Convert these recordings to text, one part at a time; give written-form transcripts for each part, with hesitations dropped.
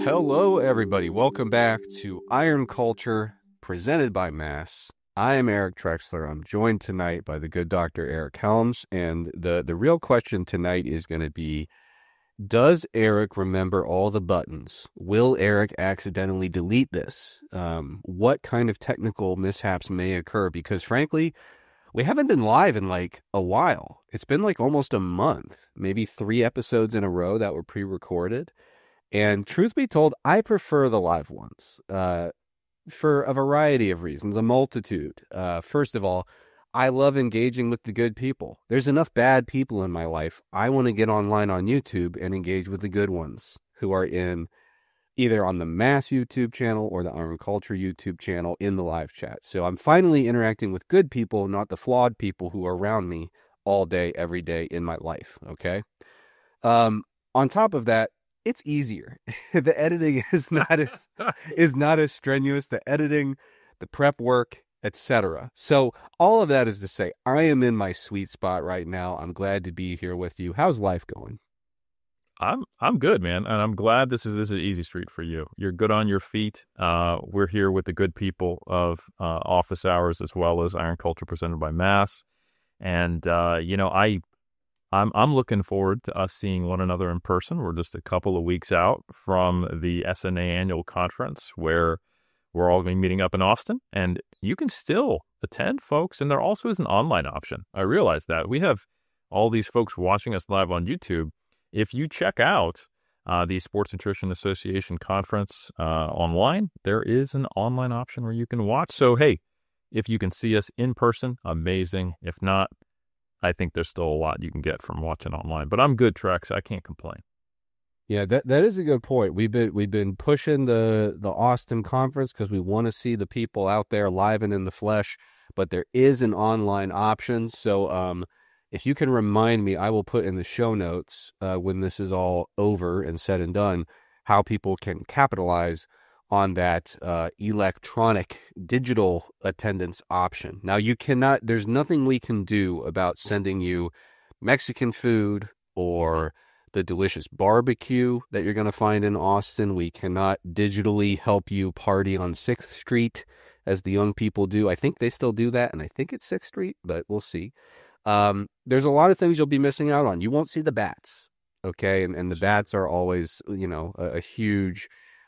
Hello, everybody. Welcome back to Iron Culture, presented by Mass. I am Eric Trexler. I'm joined tonight by the good Dr. Eric Helms, and the real question tonight is going to be, does Eric remember all the buttons? Will Eric accidentally delete this? What kind of technical mishaps may occur? Because frankly, we haven't been live in like a while. It's been like almost a month, maybe 3 episodes in a row that were pre-recorded. And truth be told, I prefer the live ones for a variety of reasons, a multitude. First of all, I love engaging with the good people. There's enough bad people in my life. I want to get online on YouTube and engage with the good ones who are in either on the Mass YouTube channel or the Iron Culture YouTube channel in the live chat. So I'm finally interacting with good people, not the flawed people who are around me all day, every day in my life. Okay. On top of that, it's easier. The editing is not as strenuous. The editing, the prep work, etc. So all of that is to say, I am in my sweet spot right now. I'm glad to be here with you. How's life going? I'm good, man, and I'm glad this is easy street for you. You're good on your feet. We're here with the good people of Office Hours as well as Iron Culture presented by Mass, and I'm looking forward to us seeing one another in person. We're just a couple of weeks out from the SNA annual conference where we're all going to be meeting up in Austin, and you can still attend, folks. And there also is an online option. I realize that we have all these folks watching us live on YouTube. If you check out the Sports Nutrition Association conference online, there is an online option where you can watch. So, hey, if you can see us in person, amazing. If not, I think there's still a lot you can get from watching online. But I'm good, Trex. I can't complain. Yeah, that is a good point. We've been pushing the Austin conference because we want to see the people out there live and in the flesh. But there is an online option. So if you can remind me, I will put in the show notes when this is all over and said and done, how people can capitalize on that electronic digital attendance option. Now, there's nothing we can do about sending you Mexican food or the delicious barbecue that you're going to find in Austin. We cannot digitally help you party on 6th Street as the young people do. I think they still do that, and I think it's 6th Street, but we'll see. There's a lot of things you'll be missing out on. You won't see the bats, okay? And the bats are always,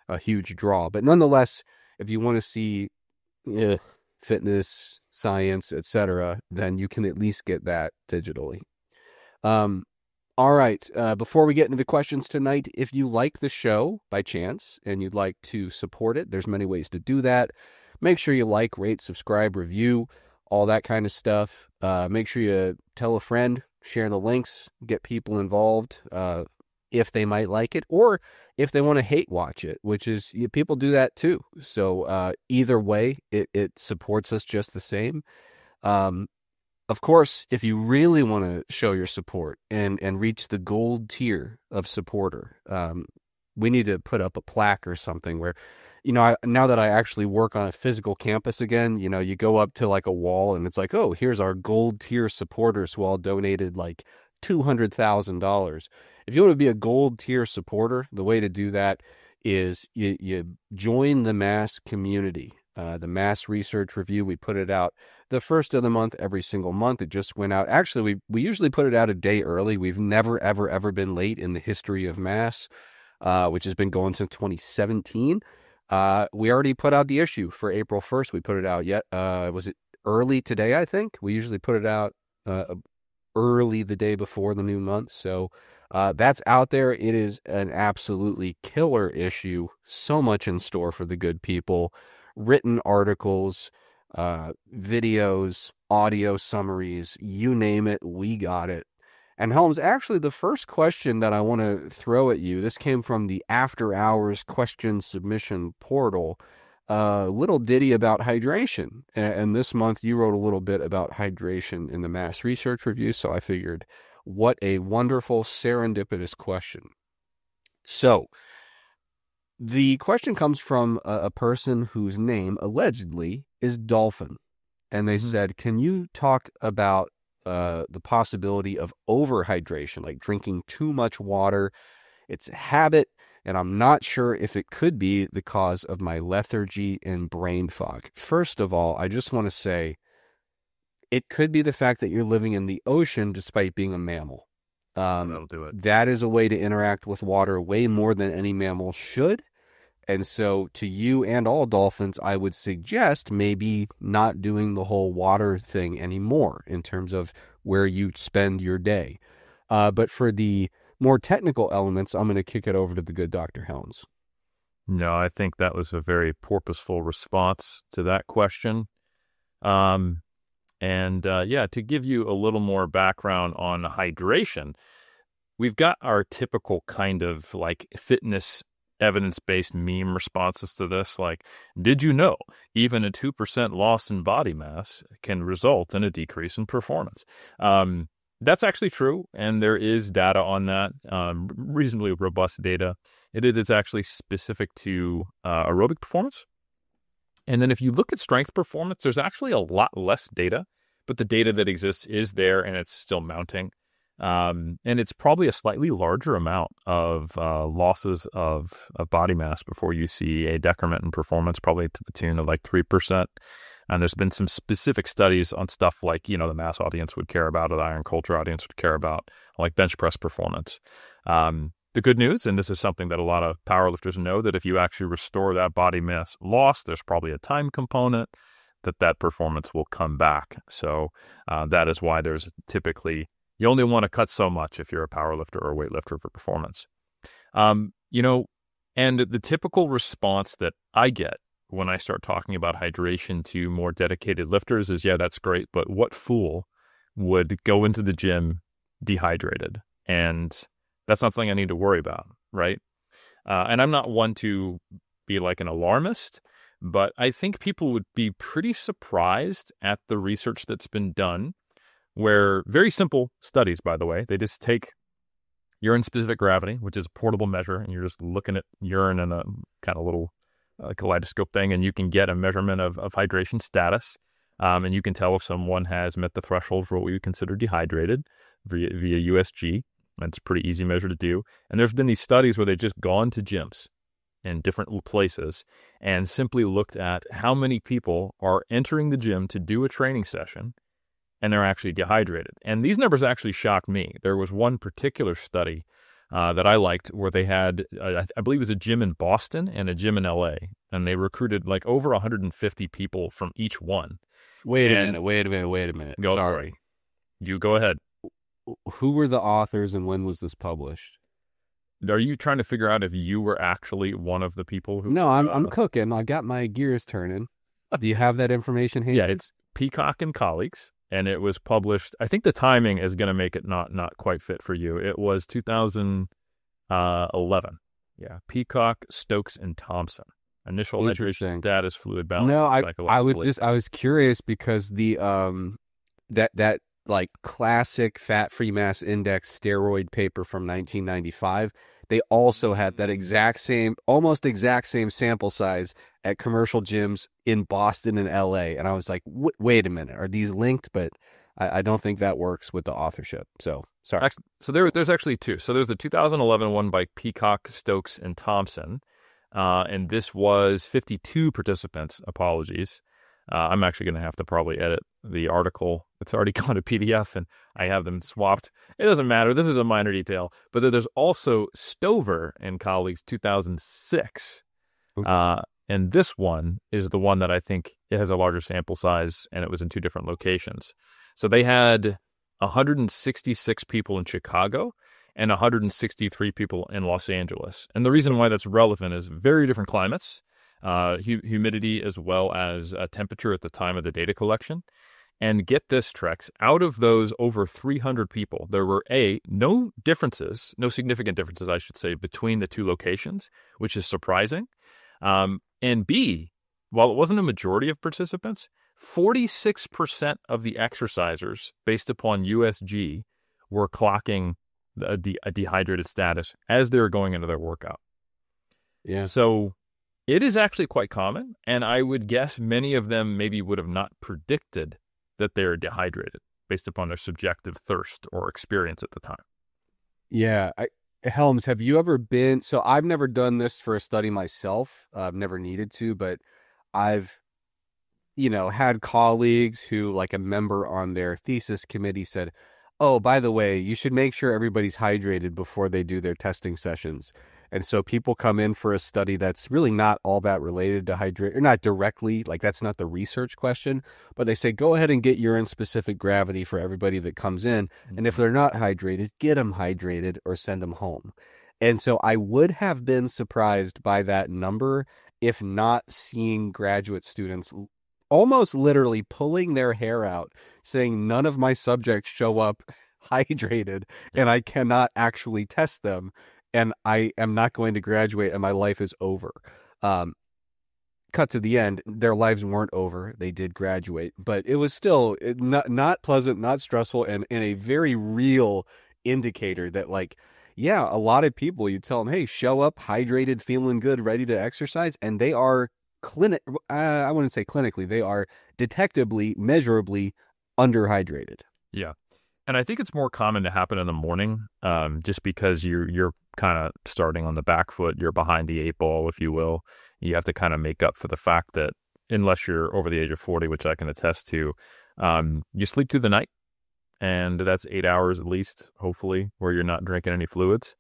a huge draw. But nonetheless, if you want to see fitness, science, etc., then you can at least get that digitally. All right. Before we get into the questions tonight, if you like the show by chance and you'd like to support it, there's many ways to do that. Make sure you like, rate, subscribe, review, all that kind of stuff. Make sure you tell a friend, share the links, get people involved if they might like it, or if they want to hate watch it, which is, people do that too. So either way, it supports us just the same. Of course, if you really want to show your support and reach the gold tier of supporter, we need to put up a plaque or something where, now that I actually work on a physical campus again, you go up to like a wall and it's like, oh, here's our gold tier supporters who all donated like $200,000. If you want to be a gold tier supporter, the way to do that is you join the Mass community. The Mass Research Review, we put it out the first of the month, every single month. It just went out. Actually, we usually put it out a day early. We've never, ever, ever been late in the history of Mass, which has been going since 2017. We already put out the issue for April 1st. We put it out was it early today, I think? We usually put it out early the day before the new month. So that's out there. It is an absolutely killer issue. So much in store for the good people. Written articles, videos, audio summaries, you name it, we got it. And Helms, actually the first question that I want to throw at you, this came from the After Hours question submission portal, a little ditty about hydration. And this month you wrote a little bit about hydration in the Mass Research Review, so I figured what a wonderful serendipitous question. So, the question comes from a person whose name allegedly is Dolphin. And they said, can you talk about the possibility of overhydration, like drinking too much water It's a habit, and I'm not sure if it could be the cause of my lethargy and brain fog. First of all, I just want to say it could be the fact that you're living in the ocean despite being a mammal. That'll do it. That is a way to interact with water way more than any mammal should. And so to you and all dolphins, I would suggest maybe not doing the whole water thing anymore in terms of where you spend your day. But for the more technical elements, I'm going to kick it over to the good Dr. Helms. No, I think that was a very purposeful response to that question. To give you a little more background on hydration, we've got our typical kind of like fitness evidence-based meme responses to this. Like, did you know even a 2% loss in body mass can result in a decrease in performance? That's actually true, and there is data on that, reasonably robust data. It is actually specific to aerobic performance. And then if you look at strength performance, there's actually a lot less data, but the data that exists is there and it's still mounting. And it's probably a slightly larger amount of losses of body mass before you see a decrement in performance, probably to the tune of like 3%. And there's been some specific studies on stuff like, the mass audience would care about, or the iron culture audience would care about, like bench press performance. The good news, and this is something that a lot of powerlifters know, that if you actually restore that body mass loss, there's probably a time component that performance will come back. So that is why there's typically, you only want to cut so much if you're a powerlifter or a weightlifter for performance. And the typical response that I get when I start talking about hydration to more dedicated lifters is, yeah, that's great, but what fool would go into the gym dehydrated? And that's not something I need to worry about, right? And I'm not one to be like an alarmist, but I think people would be pretty surprised at the research that's been done, where very simple studies, by the way, they just take urine-specific gravity, which is a portable measure, and you're just looking at urine in a kind of little kaleidoscope thing, and you can get a measurement of hydration status, and you can tell if someone has met the threshold for what we would consider dehydrated via USG. And it's a pretty easy measure to do. And there's been these studies where they've just gone to gyms in different places and simply looked at how many people are entering the gym to do a training session and they're actually dehydrated. And these numbers actually shocked me. There was one particular study that I liked where they had, I believe it was a gym in Boston and a gym in LA, and they recruited like over 150 people from each one. Wait a minute. Go, Sorry. You go ahead. Who were the authors and when was this published? Are you trying to figure out if you were actually one of the people who... No, I'm cooking. I got my gears turning. Do you have that information handy? Yeah, it's Peacock and colleagues, and it was published. I think the timing is going to make it not quite fit for you. It was 2011. Yeah, Peacock, Stokes, and Thompson. Initial hydration status, fluid balance. No, I was curious because the that like classic fat-free mass index steroid paper from 1995, they also had that almost exact same sample size at commercial gyms in Boston and LA. And I was like, wait a minute, are these linked? But I don't think that works with the authorship. So sorry. So there's actually two. So there's the 2011 one by Peacock, Stokes, and Thompson. And this was 52 participants. Apologies. I'm actually going to have to probably edit the article. It's already gone to PDF, and I have them swapped. It doesn't matter. This is a minor detail. But then there's also Stover and colleagues, 2006. And this one is the one that I think it has a larger sample size, and it was in two different locations. So they had 166 people in Chicago and 163 people in Los Angeles. And the reason why that's relevant is very different climates. Humidity as well as temperature at the time of the data collection. And get this, Trex, out of those over 300 people, there were no significant differences, I should say, between the two locations, which is surprising. And B, while it wasn't a majority of participants, 46% of the exercisers, based upon USG, were clocking a dehydrated status as they were going into their workout. Yeah. So it is actually quite common, and I would guess many of them maybe would have not predicted that they are dehydrated based upon their subjective thirst or experience at the time. Yeah, Helms, have you ever been? So I've never done this for a study myself. I've never needed to, but I've, had colleagues who, like a member on their thesis committee said, "Oh, by the way, you should make sure everybody's hydrated before they do their testing sessions." And so people come in for a study that's really not all that related to hydrate, or not directly, like that's not the research question, but they say, go ahead and get urine specific gravity for everybody that comes in. And if they're not hydrated, get them hydrated or send them home. And so I would have been surprised by that number if not seeing graduate students almost literally pulling their hair out, saying none of my subjects show up hydrated and I cannot actually test them and I am not going to graduate and my life is over. Um, Cut to the end, their lives weren't over. They did graduate, but it was still not pleasant, not stressful, and a very real indicator that, like, yeah, a lot of people, you tell them, hey, show up hydrated, feeling good, ready to exercise, and they are I wouldn't say clinically, they are detectably, measurably underhydrated. Yeah. And I think it's more common to happen in the morning, just because you're kind of starting on the back foot. You're behind the eight ball, if you will. You have to kind of make up for the fact that unless you're over the age of 40, which I can attest to, you sleep through the night, and that's 8 hours at least, hopefully, where you're not drinking any fluids.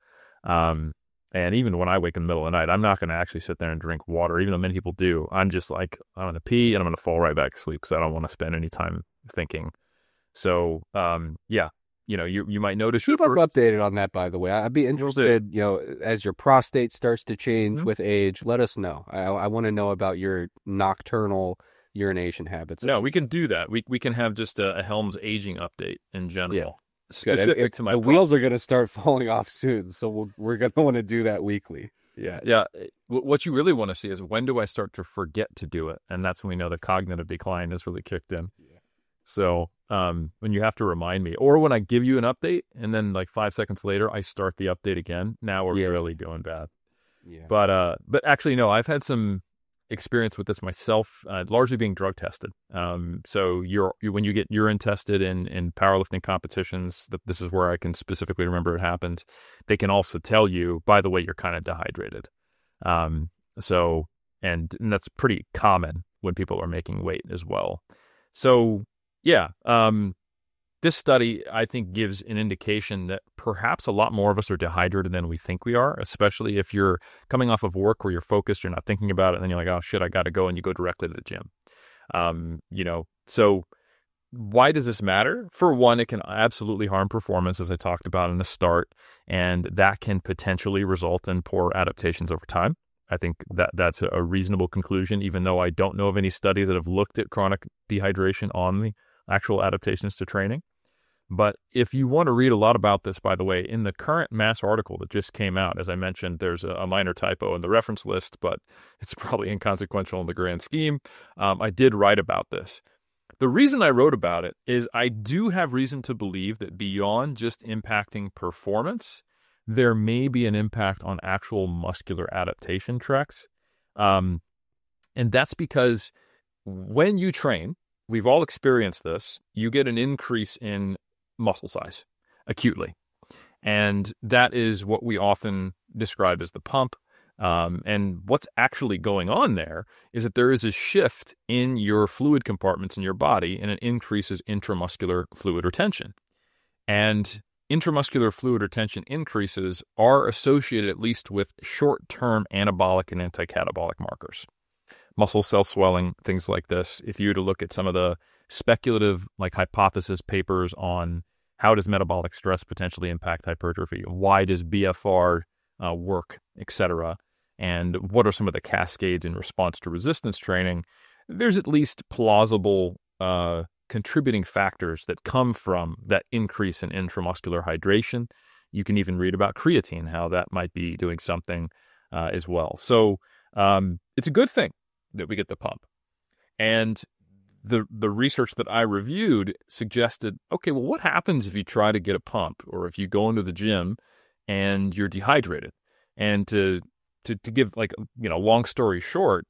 And even when I wake in the middle of the night, I'm not going to actually sit there and drink water, even though many people do. I'm just like, I'm going to pee and I'm going to fall right back to sleep because I don't want to spend any time thinking. So, yeah, you might notice. Keep us updated on that, by the way. I'd be interested, as your prostate starts to change with age, let us know. I want to know about your nocturnal urination habits. No, we can do that. We can have just a Helms aging update in general. Yeah. Specific to my the wheels are going to start falling off soon, so we're going to want to do that weekly. Yeah. Yeah. What you really want to see is, when do I start to forget to do it? And that's when we know the cognitive decline has really kicked in. Yeah. So when you have to remind me, or when I give you an update and then like 5 seconds later, I start the update again. Now we're really doing bad. Yeah. But actually, no, I've had some experience with this myself, largely being drug tested. So when you get urine tested in powerlifting competitions, this is where I can specifically remember it happened. They can also tell you, by the way, you're kind of dehydrated. And that's pretty common when people are making weight as well. So yeah, this study, I think, gives an indication that perhaps a lot more of us are dehydrated than we think we are, especially if you're coming off of work where you're focused, you're not thinking about it, and then you're like, oh, shit, I got to go, and you go directly to the gym. So why does this matter? For one, it can absolutely harm performance, as I talked about in the start, and that can potentially result in poor adaptations over time. I think that's a reasonable conclusion, even though I don't know of any studies that have looked at chronic dehydration on the actual adaptations to training. But if you want to read a lot about this, by the way, in the current Mass article that just came out, as I mentioned, there's a minor typo in the reference list, but it's probably inconsequential in the grand scheme. I did write about this. The reason I wrote about it is I do have reason to believe that beyond just impacting performance, there may be an impact on actual muscular adaptation tracks. And that's because when you train, we've all experienced this, you get an increase in muscle size acutely. And that is what we often describe as the pump. And what's actually going on there is that there is a shift in your fluid compartments in your body, and it increases intramuscular fluid retention. And intramuscular fluid retention increases are associated at least with short-term anabolic and anti-catabolic markers. Muscle cell swelling, things like this. If you were to look at some of the speculative hypothesis papers on how does metabolic stress potentially impact hypertrophy, why does BFR work, etc., and what are some of the cascades in response to resistance training, there's at least plausible contributing factors that come from that increase in intramuscular hydration. You can even read about creatine, how that might be doing something as well. So it's a good thing that we get the pump. And the research that I reviewed suggested, okay, well, what happens if you try to get a pump, or if you go into the gym and you're dehydrated? And to give long story short,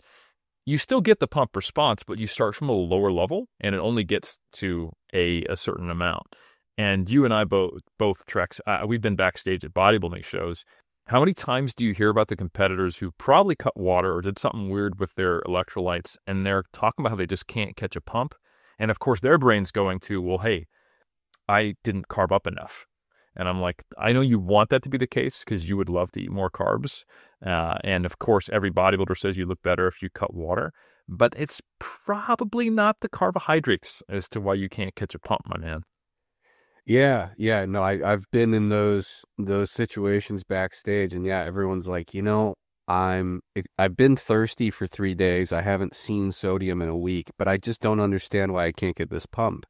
you still get the pump response, but you start from a lower level and it only gets to a certain amount. And you and I both Trex, we've been backstage at bodybuilding shows. How many times do you hear about the competitors who probably cut water or did something weird with their electrolytes, and they're talking about how they just can't catch a pump? And of course, their brain's going to, well, hey, I didn't carb up enough. And I'm like, I know you want that to be the case because you would love to eat more carbs. And of course, every bodybuilder says you look better if you cut water. But it's probably not the carbohydrates as to why you can't catch a pump, my man. Yeah, no, I've been in those situations backstage, and yeah, everyone's like, I've been thirsty for 3 days. I haven't seen sodium in a week, but I just don't understand why I can't get this pump.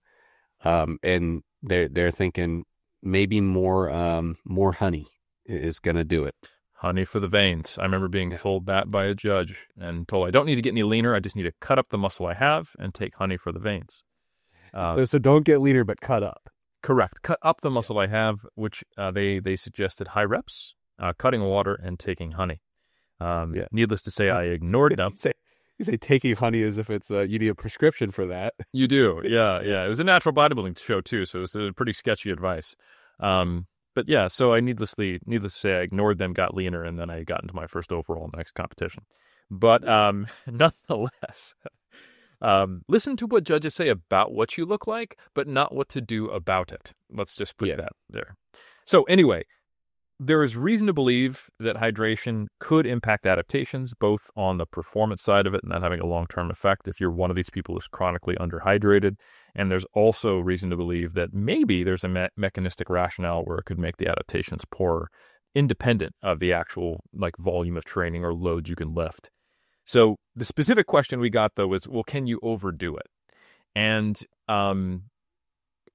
And they're thinking maybe more honey is gonna do it. Honey for the veins. I remember being told that by a judge and told I don't need to get any leaner. I just need to cut up the muscle I have and take honey for the veins. So don't get leaner, but cut up. Correct. Cut up the muscle I have, which they suggested high reps, cutting water, and taking honey. Needless to say, I ignored them. You say taking honey as if it's you need a prescription for that. You do, yeah. It was a natural bodybuilding show too, so it was a pretty sketchy advice. But yeah, so I needless to say, I ignored them, got leaner, and then I got into my first overall in the next competition. But nonetheless, listen to what judges say about what you look like, but not what to do about it. Let's just put that there. So anyway, there is reason to believe that hydration could impact adaptations, both on the performance side of it and not having a long-term effect if you're one of these people who's chronically underhydrated. And there's also reason to believe that maybe there's a mechanistic rationale where it could make the adaptations poorer, independent of the actual volume of training or loads you can lift. So the specific question we got, though, is, well, can you overdo it? And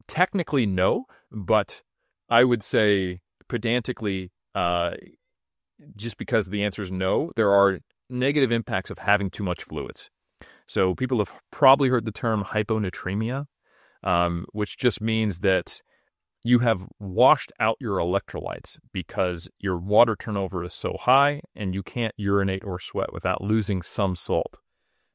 technically, no, but I would say pedantically, just because the answer is no, there are negative impacts of having too much fluids. So people have probably heard the term hyponatremia, which just means that you have washed out your electrolytes because your water turnover is so high and you can't urinate or sweat without losing some salt.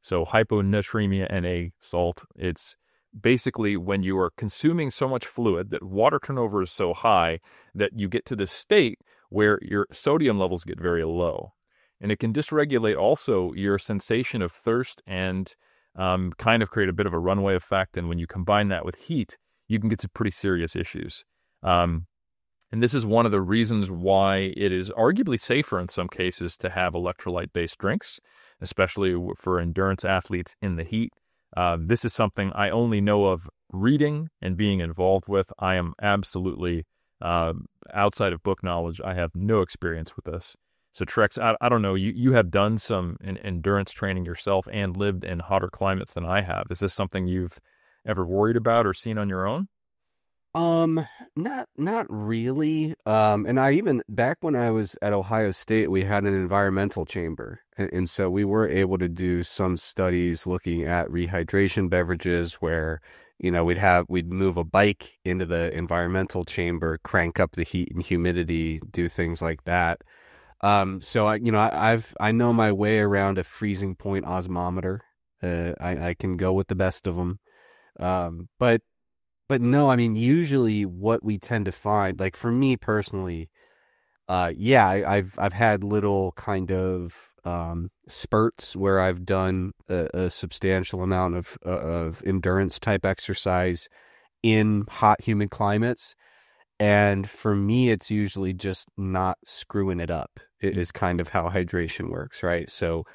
So hyponatremia, Na, salt, it's basically when you are consuming so much fluid that water turnover is so high that you get to this state where your sodium levels get very low. And it can dysregulate also your sensation of thirst and kind of create a bit of a runaway effect. And when you combine that with heat, you can get some pretty serious issues. And this is one of the reasons why it is arguably safer in some cases to have electrolyte-based drinks, especially for endurance athletes in the heat. This is something I only know of reading and being involved with. I am absolutely outside of book knowledge. I have no experience with this. So Trex, I don't know, you have done some endurance training yourself and lived in hotter climates than I have. Is this something you've ever worried about or seen on your own? Not really. And I even back when I was at Ohio State, we had an environmental chamber. And so we were able to do some studies looking at rehydration beverages where, we'd move a bike into the environmental chamber, crank up the heat and humidity, do things like that. So I know my way around a freezing point osmometer. I can go with the best of them. But no, I mean, usually what we tend to find, like for me personally, I've had little kind of spurts where I've done a substantial amount of endurance type exercise in hot, humid climates. And for me, it's usually just not screwing it up. It is kind of how hydration works, right? So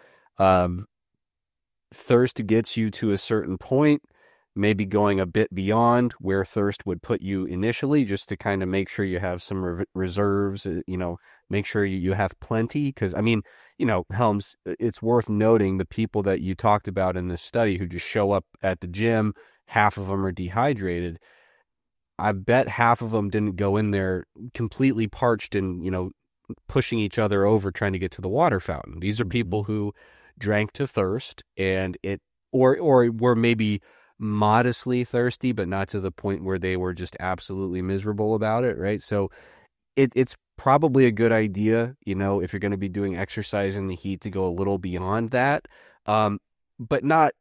thirst gets you to a certain point, maybe going a bit beyond where thirst would put you initially, just to kind of make sure you have some reserves, make sure you have plenty. Because, I mean, Helms, it's worth noting the people that you talked about in this study who just show up at the gym, half of them are dehydrated. I bet half of them didn't go in there completely parched and, pushing each other over trying to get to the water fountain. These are people who drank to thirst and or were maybe modestly thirsty, but not to the point where they were just absolutely miserable about it, right? So it's probably a good idea, if you're going to be doing exercise in the heat, to go a little beyond that, but not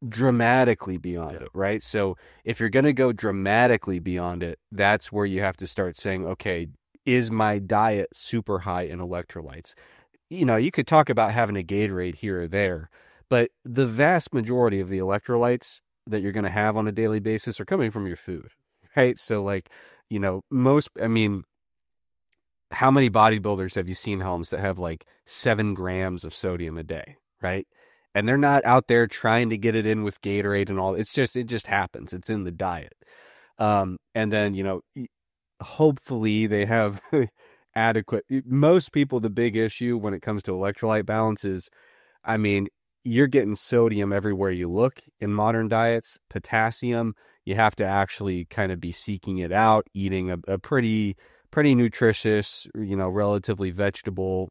dramatically beyond Yeah. it, right? So if you're going to go dramatically beyond it, that's where you have to start saying, okay, is my diet super high in electrolytes? You could talk about having a Gatorade here or there, but the vast majority of the electrolytes that you're going to have on a daily basis are coming from your food, right? So like, I mean, how many bodybuilders have you seen, Helms, that have like 7 grams of sodium a day, right? And they're not out there trying to get it in with Gatorade and all. It just happens. It's in the diet. And then, hopefully they have adequate. Most people, the big issue when it comes to electrolyte balance is, I mean, you're getting sodium everywhere you look in modern diets. Potassium, you have to actually kind of be seeking it out, eating a pretty nutritious, relatively vegetable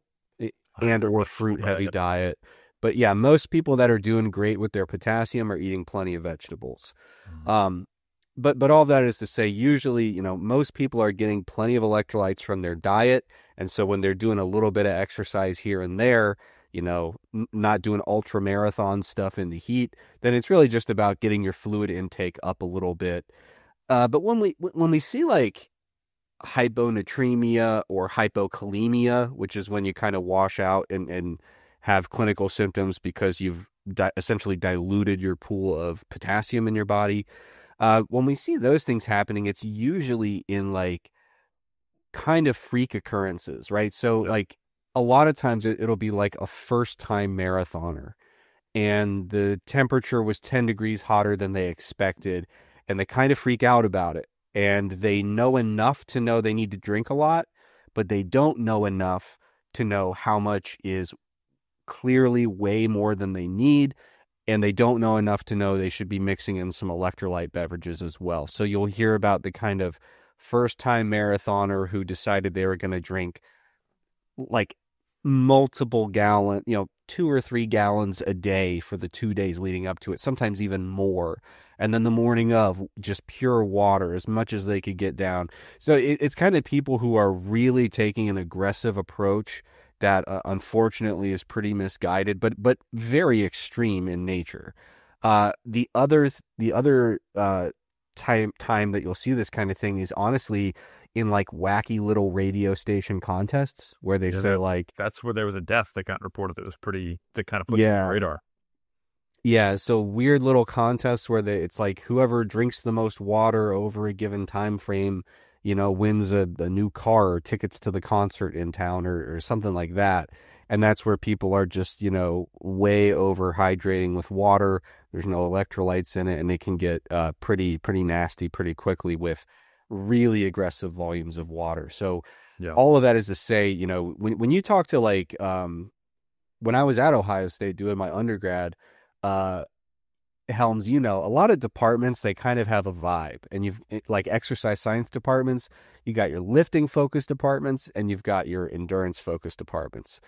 and or fruit heavy diet. But yeah, most people that are doing great with their potassium are eating plenty of vegetables. Um, but all that is to say, usually, most people are getting plenty of electrolytes from their diet. And so when they're doing a little bit of exercise here and there, not doing ultra marathon stuff in the heat, then it's really just about getting your fluid intake up a little bit. But when we see like hyponatremia or hypokalemia, which is when you kind of wash out and have clinical symptoms because you've essentially diluted your pool of potassium in your body. When we see those things happening, it's usually in like kind of freak occurrences, right? So like a lot of times it'll be like a first time marathoner and the temperature was 10 degrees hotter than they expected and they kind of freak out about it. And they know enough to know they need to drink a lot, but they don't know enough to know how much is clearly way more than they need. And they don't know enough to know they should be mixing in some electrolyte beverages as well. So you'll hear about the kind of first time marathoner who decided they were going to drink like multiple 2 or 3 gallons a day for the 2 days leading up to it, sometimes even more. And then the morning of, just pure water, as much as they could get down. So it's kind of people who are really taking an aggressive approach that unfortunately is pretty misguided, but very extreme in nature. The other time that you'll see this kind of thing is honestly in like wacky little radio station contests where they say like, that's where there was a death that got reported that kind of put it on the radar. Yeah, so weird little contests where it's like whoever drinks the most water over a given time frame, wins a new car or tickets to the concert in town or something like that. And that's where people are just, way overhydrating with water. There's no electrolytes in it, and it can get pretty nasty pretty quickly with really aggressive volumes of water. So all of that is to say, when you talk to like when I was at Ohio State doing my undergrad, Helms, a lot of departments, they kind of have a vibe. And you've like exercise science departments, you got your lifting focused departments, and you've got your endurance focused departments.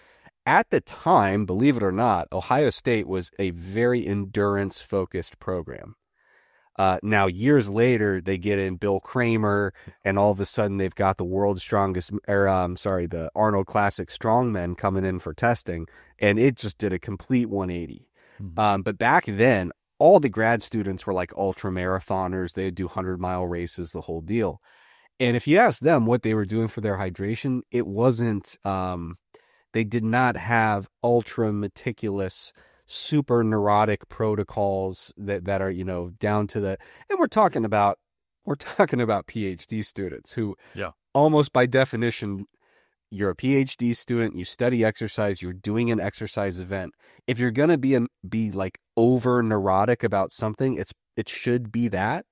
At the time, believe it or not, Ohio State was a very endurance focused program. Now, years later, they get in Bill Kramer, and all of a sudden they've got the world's strongest, the Arnold Classic strongmen coming in for testing, and it just did a complete 180. But back then, all the grad students were like ultra marathoners. They'd do 100-mile races, the whole deal. And if you ask them what they were doing for their hydration, it wasn't, they did not have ultra meticulous, super neurotic protocols that are, down to the, and we're talking about PhD students who almost by definition, you're a PhD student, you study exercise, you're doing an exercise event. If you're going to be like over neurotic about something, it should be that.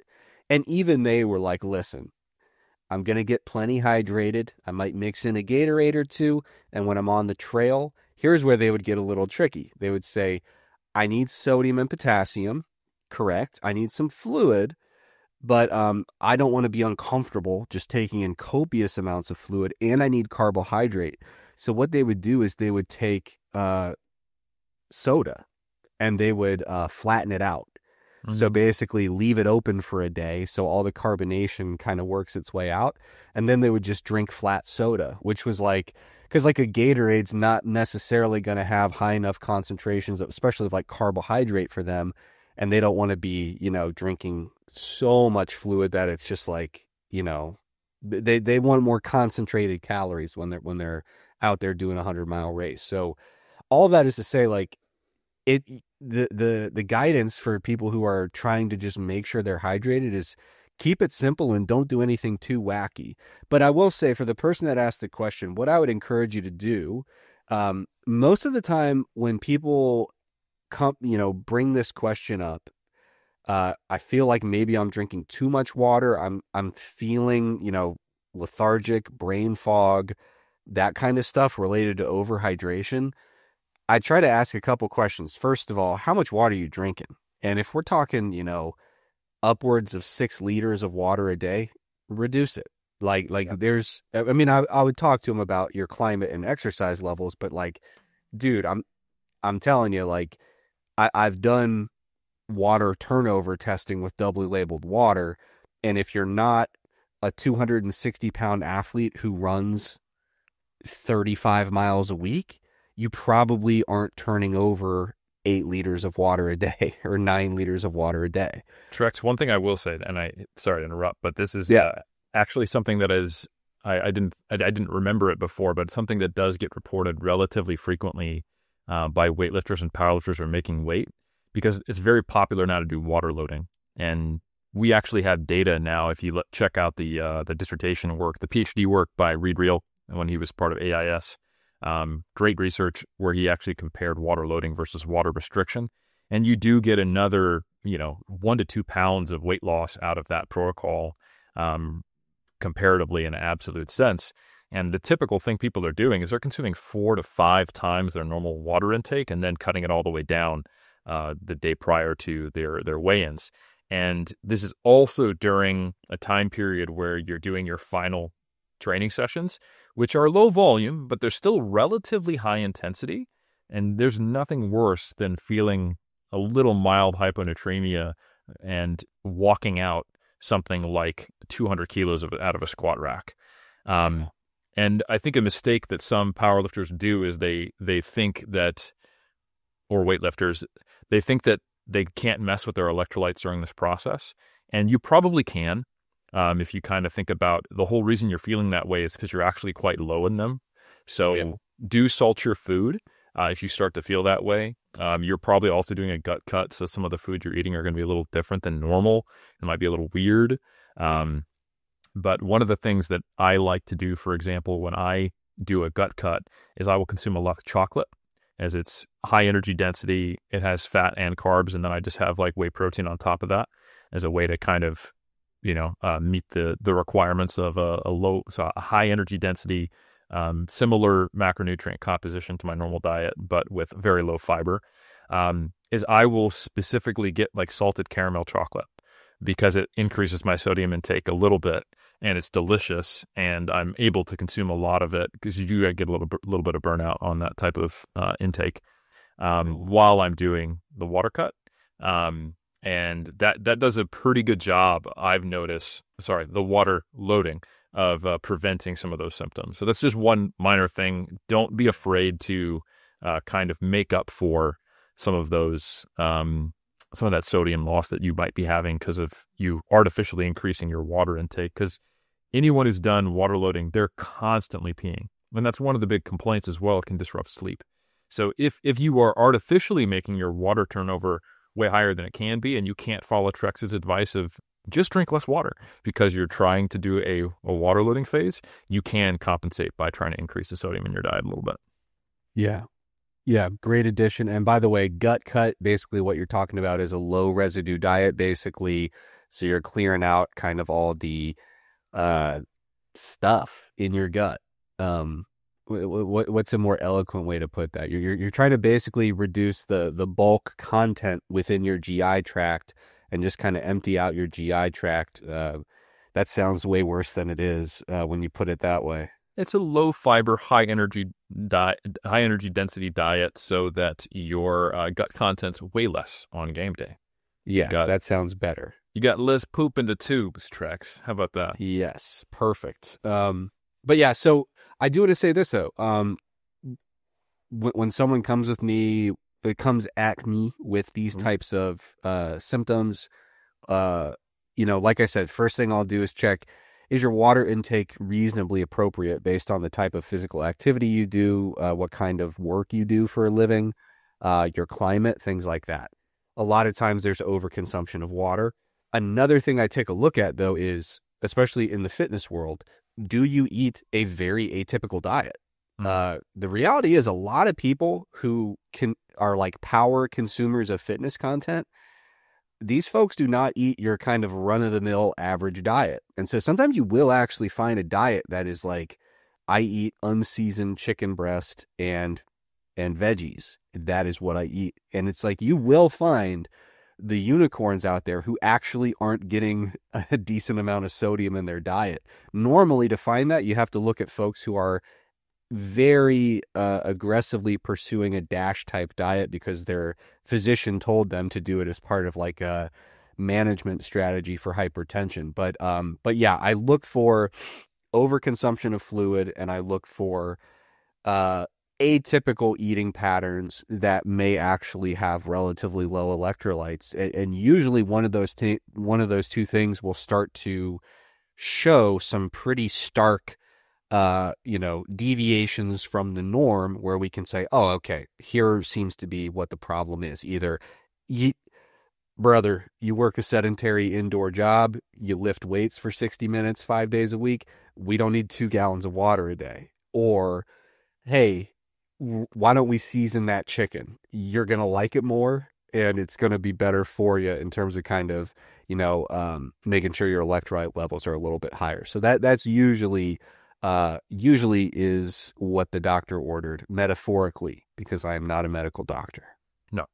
And even they were like, listen, I'm going to get plenty hydrated. I might mix in a Gatorade or two. And when I'm on the trail, here's where they would get a little tricky. They would say, I need sodium and potassium. Correct. I need some fluid. But I don't want to be uncomfortable just taking in copious amounts of fluid, and I need carbohydrate. So what they would do is they would take soda and they would flatten it out. Mm-hmm. So basically leave it open for a day so all the carbonation kind of works its way out. And then they would just drink flat soda, which was like, because like a Gatorade's not necessarily going to have high enough concentrations, especially of like carbohydrate for them. and they don't want to be, drinking so much fluid that it's just like, they want more concentrated calories when they're out there doing a 100-mile race. So all that is to say, like, it the guidance for people who are trying to just make sure they're hydrated is keep it simple and don't do anything too wacky. But I will say, for the person that asked the question, what I would encourage you to do, most of the time when people bring this question up, I feel like maybe I'm drinking too much water. I'm feeling, lethargic, brain fog, that kind of stuff related to overhydration. I try to ask a couple questions. First of all, how much water are you drinking? And if we're talking, upwards of 6 liters of water a day, reduce it. There's, I mean, I would talk to him about your climate and exercise levels, but like, dude, I'm telling you, like, I've done water turnover testing with doubly labeled water. And if you're not a 260-pound athlete who runs 35 miles a week, you probably aren't turning over 8 liters of water a day or 9 liters of water a day. Trex, one thing I will say, and sorry to interrupt, but this is actually something that is, I didn't remember it before, but something that does get reported relatively frequently by weightlifters and powerlifters who are making weight, because it's very popular now to do water loading. And we actually have data now, if you check out the dissertation work, the PhD work by Reed Reel when he was part of AIS. Great research where he actually compared water loading versus water restriction. And you do get another, 1 to 2 pounds of weight loss out of that protocol, comparatively in an absolute sense. And the typical thing people are doing is they're consuming 4 to 5 times their normal water intake and then cutting it all the way down the day prior to their weigh-ins. And this is also during a time period where you're doing your final training sessions, which are low volume, but they're still relatively high intensity. And there's nothing worse than feeling a little mild hyponatremia and walking out something like 200 kilos out of a squat rack. And I think a mistake that some powerlifters do is they think that, or weightlifters, they think that they can't mess with their electrolytes during this process. And you probably can. If you kind of think about the whole reason you're feeling that way is because you're actually quite low in them. So do salt your food if you start to feel that way. You're probably also doing a gut cut, so some of the foods you're eating are going to be a little different than normal. It might be a little weird. But one of the things that I like to do, for example, when I do a gut cut, is I will consume a lot of chocolate, as it's high energy density. It has fat and carbs, and then I just have like whey protein on top of that as a way to kind of meet the requirements of a high energy density, similar macronutrient composition to my normal diet, but with very low fiber, is I will specifically get like salted caramel chocolate because it increases my sodium intake a little bit and it's delicious and I'm able to consume a lot of it because you do get a little bit of burnout on that type of intake while I'm doing the water cut. And that does a pretty good job, I've noticed, the water loading of preventing some of those symptoms. So that's just one minor thing. Don't be afraid to kind of make up for some of those, some of that sodium loss that you might be having because of you artificially increasing your water intake. Because anyone who's done water loading, they're constantly peeing. And that's one of the big complaints as well. It can disrupt sleep. So if you are artificially making your water turnover way higher than it can be, and you can't follow Trex's advice of just drink less water because you're trying to do a water loading phase, you can compensate by trying to increase the sodium in your diet a little bit. Yeah, great addition. And by the way, gut cut, basically what you're talking about is a low residue diet, basically. So you're clearing out kind of all the stuff in your gut. What's a more eloquent way to put that? You're trying to basically reduce the bulk content within your GI tract and just kind of empty out your GI tract. That sounds way worse than it is when you put it that way. It's a low fiber, high energy density diet, so that your gut content's way less on game day. Yeah, that sounds better. You got less poop in the tubes, Trex. How about that? Yes, perfect. But yeah, so I do want to say this though. When someone comes with me at me with these types of symptoms, like I said, first thing I'll do is check, is your water intake reasonably appropriate based on the type of physical activity you do, what kind of work you do for a living, your climate, things like that. A lot of times there's overconsumption of water. Another thing I take a look at, though, is, especially in the fitness world, do you eat a very atypical diet? The reality is a lot of people who are like power consumers of fitness content, these folks do not eat your kind of run-of-the-mill average diet. And so sometimes you will actually find a diet that is like, I eat unseasoned chicken breast and veggies. That is what I eat. And it's like, you will find the unicorns out there who actually aren't getting a decent amount of sodium in their diet. Normally, to find that, you have to look at folks who are very aggressively pursuing a DASH type diet because their physician told them to do it as part of like a management strategy for hypertension. But yeah, I look for overconsumption of fluid, and I look for atypical eating patterns that may actually have relatively low electrolytes, and usually one of those two things will start to show some pretty stark deviations from the norm, where we can say, oh, okay, here seems to be what the problem is. Either brother, you work a sedentary indoor job, you lift weights for 60 minutes 5 days a week, we don't need 2 gallons of water a day. Or, hey, why don't we season that chicken? You're going to like it more, and it's going to be better for you in terms of kind of, making sure your electrolyte levels are a little bit higher. So that's usually is what the doctor ordered, metaphorically, because I am not a medical doctor. No.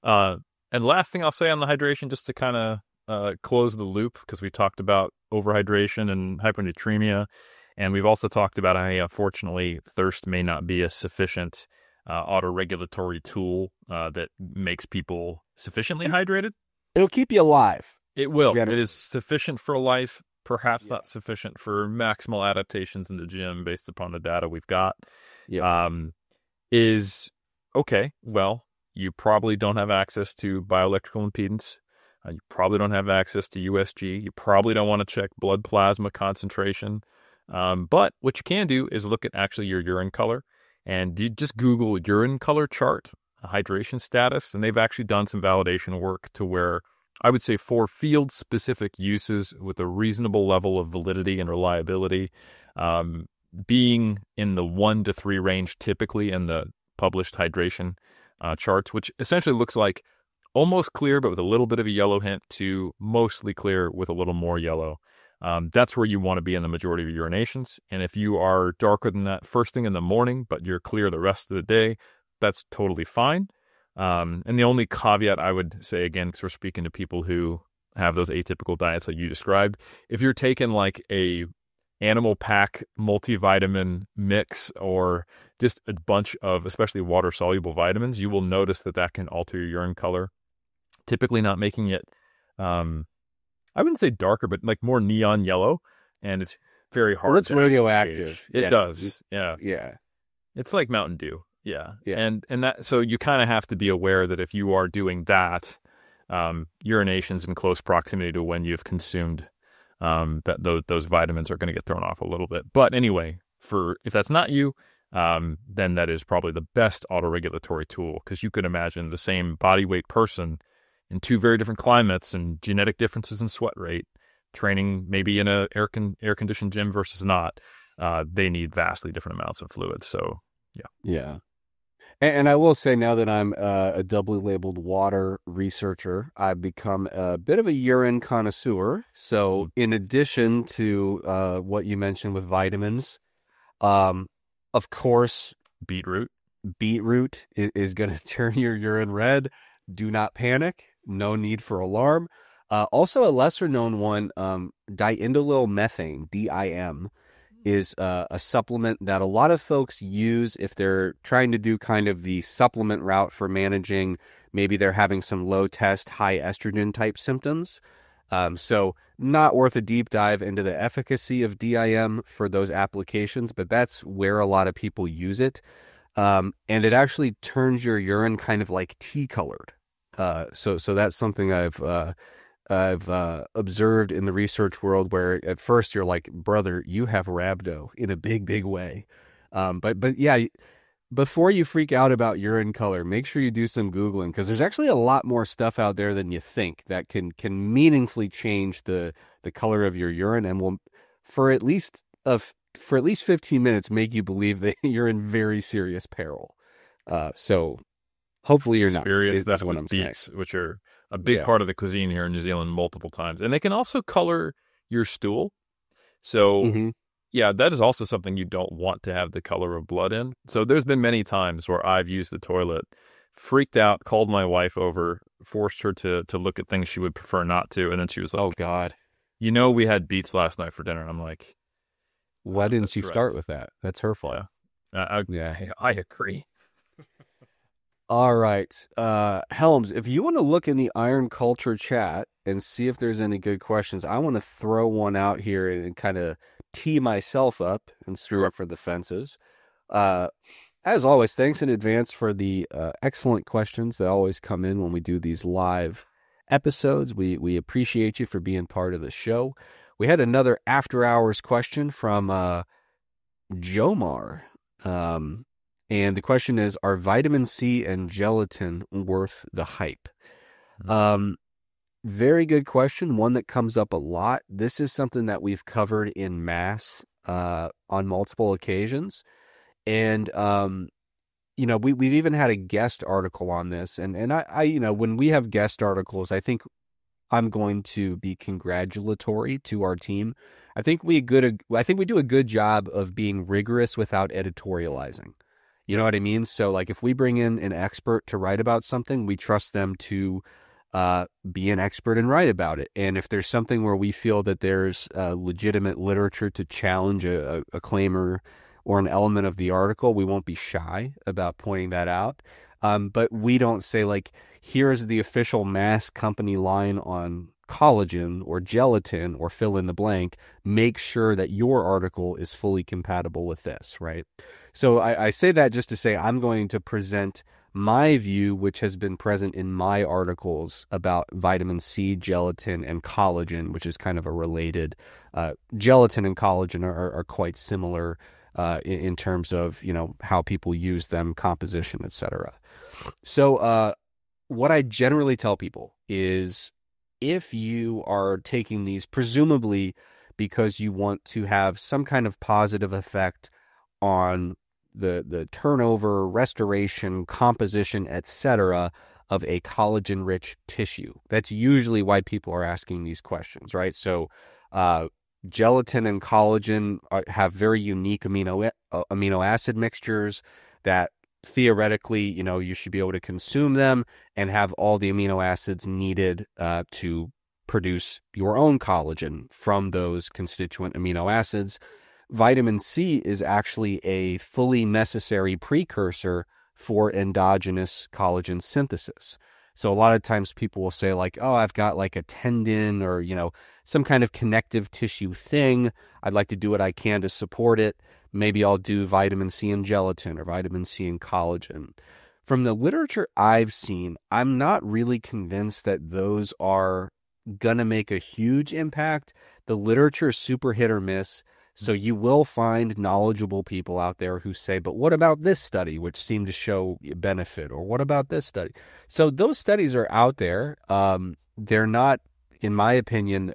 And last thing I'll say on the hydration, just to kind of close the loop, because we talked about overhydration and hyponatremia, and we've also talked about how, unfortunately, thirst may not be a sufficient autoregulatory tool that makes people sufficiently hydrated. It'll keep you alive. It will. It is sufficient for life. Perhaps not sufficient for maximal adaptations in the gym based upon the data we've got. Is okay. Well, you probably don't have access to bioelectrical impedance. You probably don't have access to USG. You probably don't want to check blood plasma concentration. But what you can do is look at actually your urine color, and you just Google urine color chart, hydration status, and they've actually done some validation work to where I would say for field-specific uses with a reasonable level of validity and reliability, being in the 1 to 3 range typically in the published hydration charts, which essentially looks like almost clear but with a little bit of a yellow hint to mostly clear with a little more yellow. That's where you want to be in the majority of your urinations. And if you are darker than that first thing in the morning, but you're clear the rest of the day, that's totally fine. And the only caveat I would say, again, because we're speaking to people who have those atypical diets like you described, if you're taking like a animal pack multivitamin mix or just a bunch of especially water-soluble vitamins, you will notice that can alter your urine color, typically not making it, I wouldn't say darker, but like more neon yellow, and it's very hard. Well, it's radioactive. It does. Yeah. It's like Mountain Dew. Yeah. And that, so you kind of have to be aware that if you are doing that, urinations in close proximity to when you've consumed those vitamins are going to get thrown off a little bit. But anyway, if that's not you, then that is probably the best autoregulatory tool, because you could imagine the same body weight person in 2 very different climates and genetic differences in sweat rate, training maybe in a air-conditioned gym versus not. They need vastly different amounts of fluid. So, yeah. And I will say, now that I'm a doubly labeled water researcher, I've become a bit of a urine connoisseur. So in addition to what you mentioned with vitamins, of course, beetroot is going to turn your urine red. Do not panic. No need for alarm. Also, a lesser known one, diindolyl methane, DIM, is a supplement that a lot of folks use if they're trying to do kind of the supplement route for managing, maybe they're having some low test, high estrogen type symptoms. So not worth a deep dive into the efficacy of DIM for those applications, but that's where a lot of people use it. And it actually turns your urine kind of like tea colored. So that's something I've observed in the research world, where at first you're like, brother, you have rhabdo in a big way. But yeah, before you freak out about urine color, make sure you do some Googling, because there's actually a lot more stuff out there than you think that can meaningfully change the color of your urine, and will, for at least 15 minutes, make you believe that you're in very serious peril. So hopefully you're not, Experience is that what with I'm saying. beets, which are a big Yeah. part of the cuisine here in New Zealand multiple times. And they can also color your stool. So, Hmm. yeah, that is also something you don't want to have the color of blood in. So there's been many times where I've used the toilet, freaked out, called my wife over, forced her to look at things she would prefer not to. And then she was Oh like, God. we had beets last night for dinner. And I'm like, Why didn't that's you correct. start with that? That's her fault. Yeah. I, Yeah. I agree. All right. Helms, if you want to look in the Iron Culture chat and see if there's any good questions, I want to throw one out here and kind of tee myself up and screw Sure. up for the fences. Uh, as always, thanks in advance for the excellent questions that always come in when we do these live episodes. We appreciate you for being part of the show. We had another after hours question from Jomar. And the question is, are vitamin C and gelatin worth the hype? Um, Very good question. One that comes up a lot. This is something that we've covered in mass on multiple occasions. And, we've even had a guest article on this. And I, when we have guest articles, I think I'm going to be congratulatory to our team. I think we do a good job of being rigorous without editorializing. You know what I mean? So like if we bring in an expert to write about something, we trust them to be an expert and write about it. And if there's something where we feel that there's legitimate literature to challenge a claim or an element of the article, we won't be shy about pointing that out. But we don't say like, here's the official mass company line on collagen or gelatin or fill in the blank. Make sure that your article is fully compatible with this, right? So I say that just to say I'm going to present my view, which has been present in my articles about vitamin C, gelatin, and collagen, which is kind of a related. Gelatin and collagen are quite similar in terms of how people use them, composition, etc. So what I generally tell people is, if you are taking these presumably because you want to have some kind of positive effect on the turnover, restoration, composition, etc., of a collagen-rich tissue. That's usually why people are asking these questions, right? So gelatin and collagen have very unique amino acid mixtures that theoretically, you should be able to consume them and have all the amino acids needed to produce your own collagen from those constituent amino acids. Vitamin C is actually a fully necessary precursor for endogenous collagen synthesis. So a lot of times people will say like, oh, I've got like a tendon or, some kind of connective tissue thing. I'd like to do what I can to support it. Maybe I'll do vitamin C and gelatin or vitamin C and collagen. From the literature I've seen, I'm not really convinced that those are going to make a huge impact. The literature is super hit or miss. So you will find knowledgeable people out there who say, but what about this study, which seemed to show benefit? Or what about this study? So those studies are out there. They're not, in my opinion,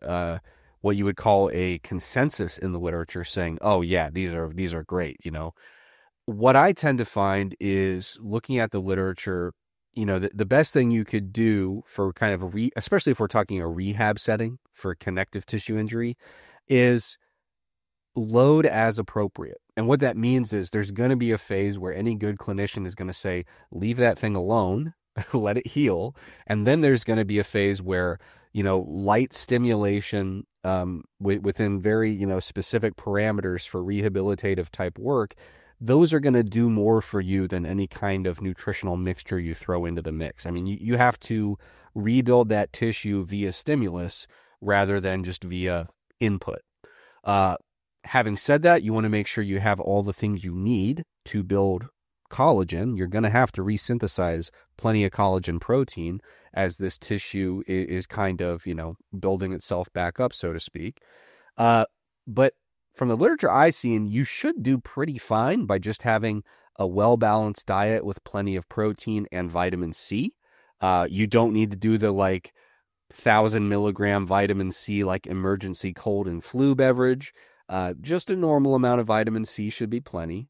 what you would call a consensus in the literature saying, oh, yeah, these are great. What I tend to find is looking at the literature, the best thing you could do for kind of especially if we're talking a rehab setting for connective tissue injury, is load as appropriate. And what that means is there's going to be a phase where any good clinician is going to say, leave that thing alone, let it heal. And then there's going to be a phase where, light stimulation within very, specific parameters for rehabilitative type work, those are going to do more for you than any kind of nutritional mixture you throw into the mix. I mean, you have to rebuild that tissue via stimulus rather than just via input. Having said that, you want to make sure you have all the things you need to build collagen, you're going to have to resynthesize plenty of collagen protein as this tissue is kind of, building itself back up, so to speak. But from the literature I've seen, you should do pretty fine by just having a well-balanced diet with plenty of protein and vitamin C. You don't need to do the 1,000 milligram vitamin C emergency cold and flu beverage. Just a normal amount of vitamin C should be plenty.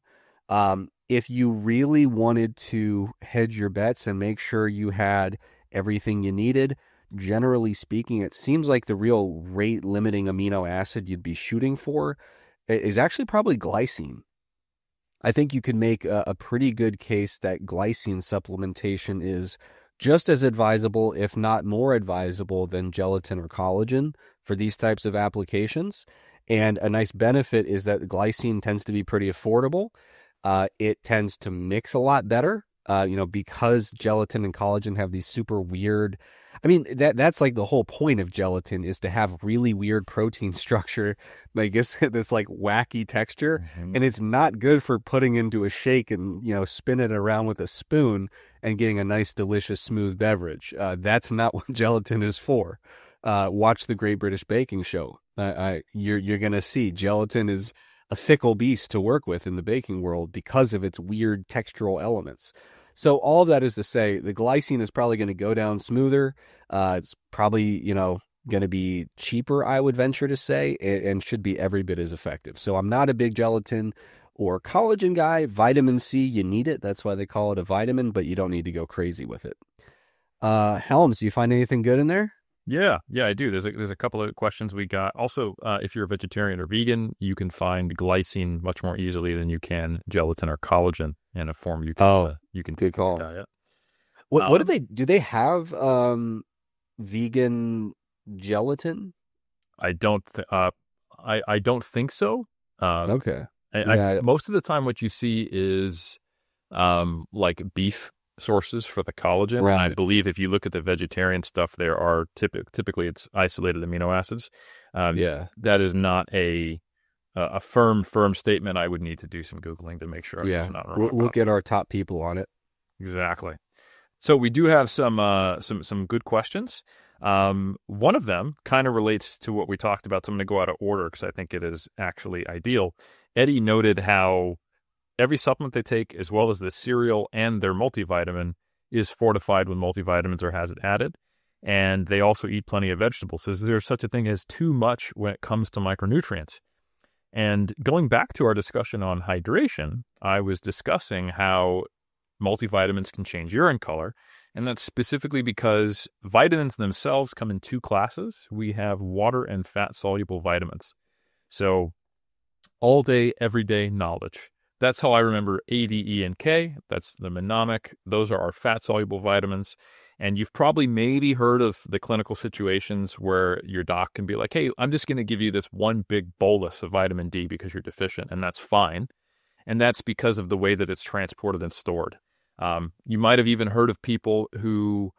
If you really wanted to hedge your bets and make sure you had everything you needed, generally speaking, it seems like the real rate-limiting amino acid you'd be shooting for is actually probably glycine. I think you could make a pretty good case that glycine supplementation is just as advisable, if not more advisable, than gelatin or collagen for these types of applications. And a nice benefit is that glycine tends to be pretty affordable. It tends to mix a lot better, because gelatin and collagen have these super weird. I mean, that's the whole point of gelatin, is to have really weird protein structure that gives it this wacky texture. Mm-hmm. And it's not good for putting into a shake and, spin it around with a spoon and getting a nice, delicious, smooth beverage. That's not what gelatin is for. Watch the Great British Baking Show. You're going to see gelatin is a fickle beast to work with in the baking world because of its weird textural elements. So all of that is to say, the glycine is probably going to go down smoother. It's probably, going to be cheaper, I would venture to say, and should be every bit as effective. So I'm not a big gelatin or collagen guy. Vitamin C, you need it. That's why they call it a vitamin, but you don't need to go crazy with it. Helms, do you find anything good in there? Yeah, I do. There's a couple of questions we got. Also, if you're a vegetarian or vegan, you can find glycine much more easily than you can gelatin or collagen in a form you can good call. Diet. What do they have vegan gelatin? I don't think so. Okay. Most of the time what you see is beef sources for the collagen. Right. I believe if you look at the vegetarian stuff, there are typically it's isolated amino acids. That is not a firm statement. I would need to do some Googling to make sure. Yeah, it's not wrong. We'll get our top people on it. Exactly. So we do have some good questions. One of them kind of relates to what we talked about. So I'm going to go out of order because I think it is actually ideal. Eddie noted how every supplement they take, as well as the cereal and their multivitamin, is fortified with multivitamins or has it added. And they also eat plenty of vegetables. So is there such a thing as too much when it comes to micronutrients? And going back to our discussion on hydration, I was discussing how multivitamins can change urine color. And that's specifically because vitamins themselves come in two classes. We have water and fat-soluble vitamins. So all day, everyday knowledge. That's how I remember A, D, E, and K. That's the mnemonic. Those are our fat-soluble vitamins. And you've probably maybe heard of the clinical situations where your doc can be like, hey, I'm just going to give you this one big bolus of vitamin D because you're deficient, and that's fine. And that's because of the way that it's transported and stored. You might have even heard of people who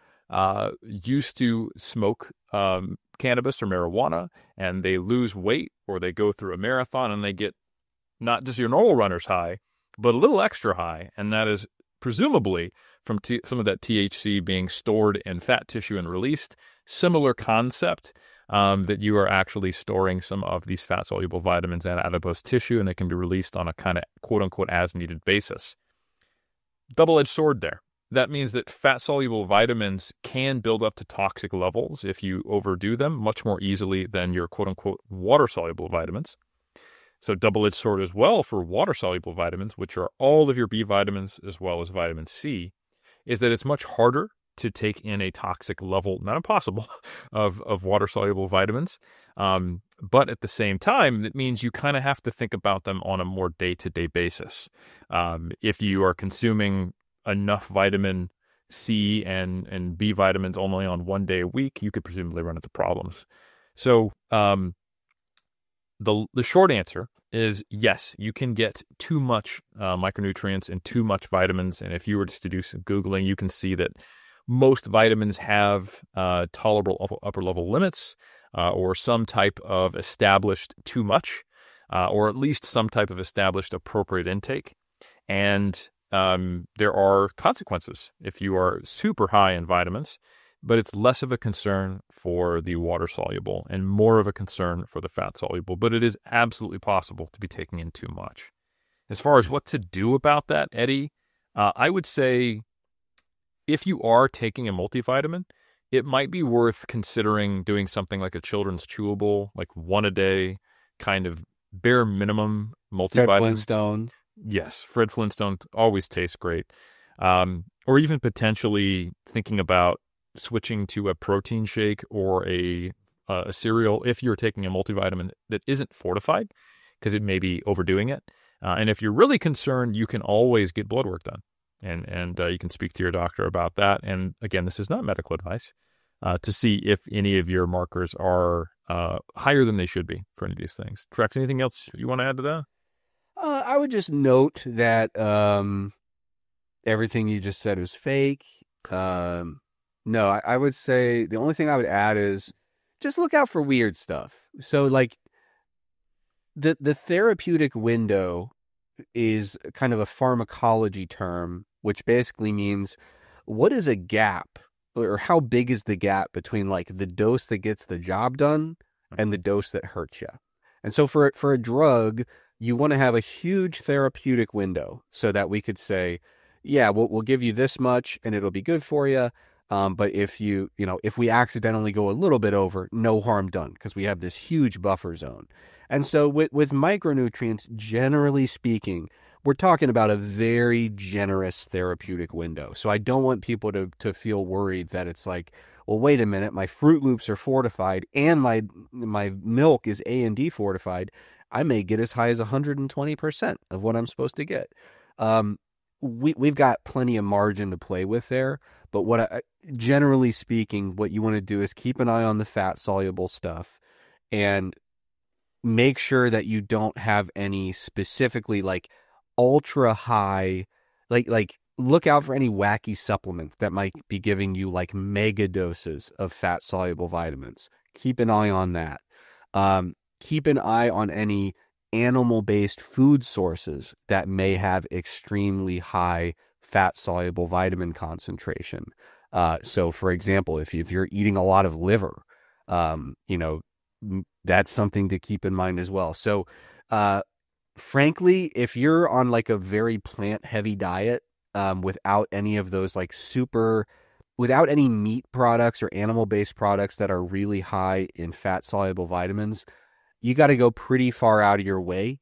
used to smoke cannabis or marijuana, and they lose weight, or they go through a marathon and they get not just your normal runner's high, but a little extra high. And that is presumably from some of that THC being stored in fat tissue and released. Similar concept, that you are actually storing some of these fat-soluble vitamins in adipose tissue, and they can be released on a kind of quote-unquote as-needed basis. Double-edged sword there. That means that fat-soluble vitamins can build up to toxic levels if you overdo them much more easily than your quote-unquote water-soluble vitamins. So double-edged sword as well for water-soluble vitamins, which are all of your B vitamins as well as vitamin C, is that it's much harder to take in a toxic level, not impossible, of water-soluble vitamins. But at the same time, it means you kind of have to think about them on a more day-to-day basis. If you are consuming enough vitamin C and B vitamins only on one day a week, you could presumably run into problems. So the short answer is yes, you can get too much micronutrients and too much vitamins. And if you were just to do some Googling, you can see that most vitamins have tolerable upper level limits or some type of established too much or at least some type of established appropriate intake. And there are consequences if you are super high in vitamins, but it's less of a concern for the water soluble and more of a concern for the fat soluble. But it is absolutely possible to be taking in too much. As far as what to do about that, Eddie, I would say if you are taking a multivitamin, it might be worth considering doing something like a children's chewable, like one a day, kind of bare minimum Fred multivitamin. Flintstone. Yes, Fred Flintstone always tastes great. Or even potentially thinking about switching to a protein shake or a cereal if you're taking a multivitamin that isn't fortified, because it may be overdoing it. And if you're really concerned, you can always get blood work done. And you can speak to your doctor about that. And again, this is not medical advice, to see if any of your markers are higher than they should be for any of these things. Trex, anything else you want to add to that? I would just note that everything you just said was fake. No, I would say the only thing I would add is just look out for weird stuff. So like the therapeutic window is kind of a pharmacology term, which basically means what is a gap, or how big is the gap between like the dose that gets the job done and the dose that hurts you. And so for a drug, you want to have a huge therapeutic window so that we could say, yeah, we'll give you this much and it'll be good for you. But if if we accidentally go a little bit over, no harm done, because we have this huge buffer zone. And so with micronutrients, generally speaking, we're talking about a very generous therapeutic window. So I don't want people to feel worried that it's like, well, wait a minute, my Fruit Loops are fortified and my milk is A&D fortified. I may get as high as 120% of what I'm supposed to get. We've got plenty of margin to play with there. But generally speaking, what you want to do is keep an eye on the fat soluble stuff and make sure that you don't have any specifically like ultra high, like look out for any wacky supplements that might be giving you like mega doses of fat soluble vitamins. Keep an eye on that. Keep an eye on any animal-based food sources that may have extremely high fat-soluble vitamin concentration. So, for example, if you're eating a lot of liver, that's something to keep in mind as well. So, frankly, if you're on like a very plant-heavy diet, without any of those without any meat products or animal-based products that are really high in fat-soluble vitamins, you got to go pretty far out of your way,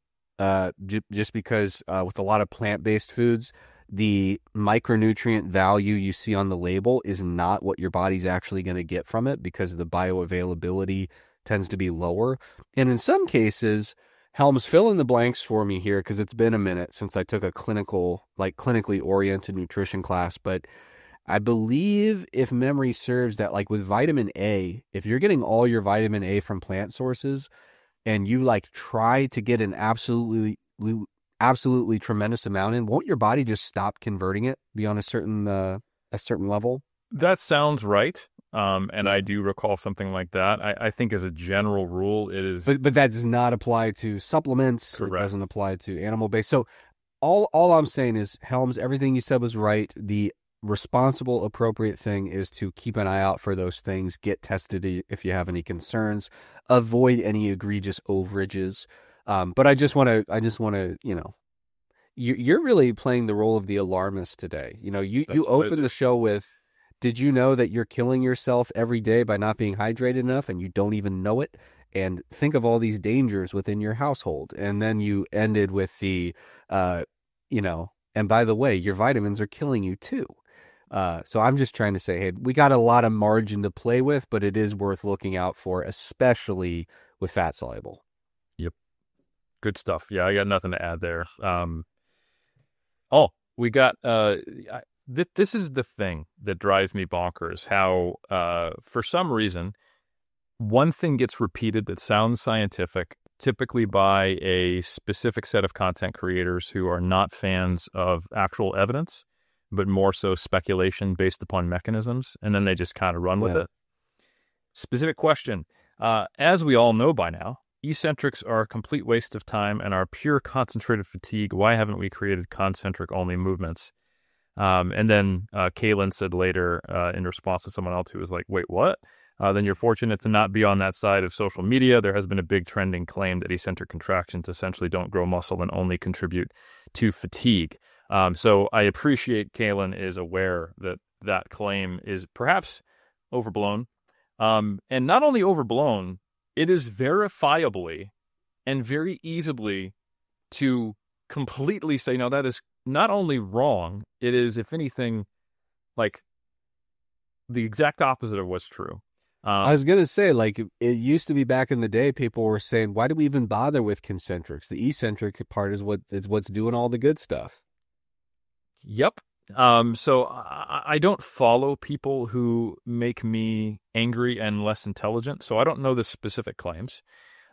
just because with a lot of plant-based foods, the micronutrient value you see on the label is not what your body's actually going to get from it, because the bioavailability tends to be lower. And in some cases, Helms, fill in the blanks for me here, because it's been a minute since I took a clinically oriented nutrition class, but I believe, if memory serves, that like with vitamin A, if you're getting all your vitamin A from plant sources, and you like try to get an absolutely tremendous amount in, won't your body just stop converting it beyond a certain level? That sounds right. And I do recall something like that. I think as a general rule, it is. But that does not apply to supplements. Correct. It doesn't apply to animal-based. So all I'm saying is, Helms, everything you said was right. The responsible, appropriate thing is to keep an eye out for those things. Get tested if you have any concerns. Avoid any egregious overages. But I just want to, you're really playing the role of the alarmist today. You opened the show with, did you know that you're killing yourself every day by not being hydrated enough and you don't even know it? And think of all these dangers within your household. And then you ended with the, and by the way, your vitamins are killing you too. So I'm just trying to say, hey, we got a lot of margin to play with, but it is worth looking out for, especially with fat soluble. Yep. Good stuff. Yeah, I got nothing to add there. We got, this is the thing that drives me bonkers, how for some reason, one thing gets repeated that sounds scientific, typically by a specific set of content creators who are not fans of actual evidence, but more so speculation based upon mechanisms, and then they just kind of run with it. Specific question. As we all know by now, eccentrics are a complete waste of time and are pure concentrated fatigue. Why haven't we created concentric only movements? And then Kaylin said later in response to someone else who was like, wait, what? Then you're fortunate to not be on that side of social media. There has been a big trending claim that eccentric contractions essentially don't grow muscle and only contribute to fatigue. So I appreciate Kaylin is aware that that claim is perhaps overblown. And not only overblown, it is verifiably and very easily to completely say, no, that is not only wrong, it is, if anything, like the exact opposite of what's true. I was going to say, like, it used to be back in the day, people were saying, why do we even bother with concentrics? The eccentric part is what's doing all the good stuff. Yep. So I don't follow people who make me angry and less intelligent, so I don't know the specific claims.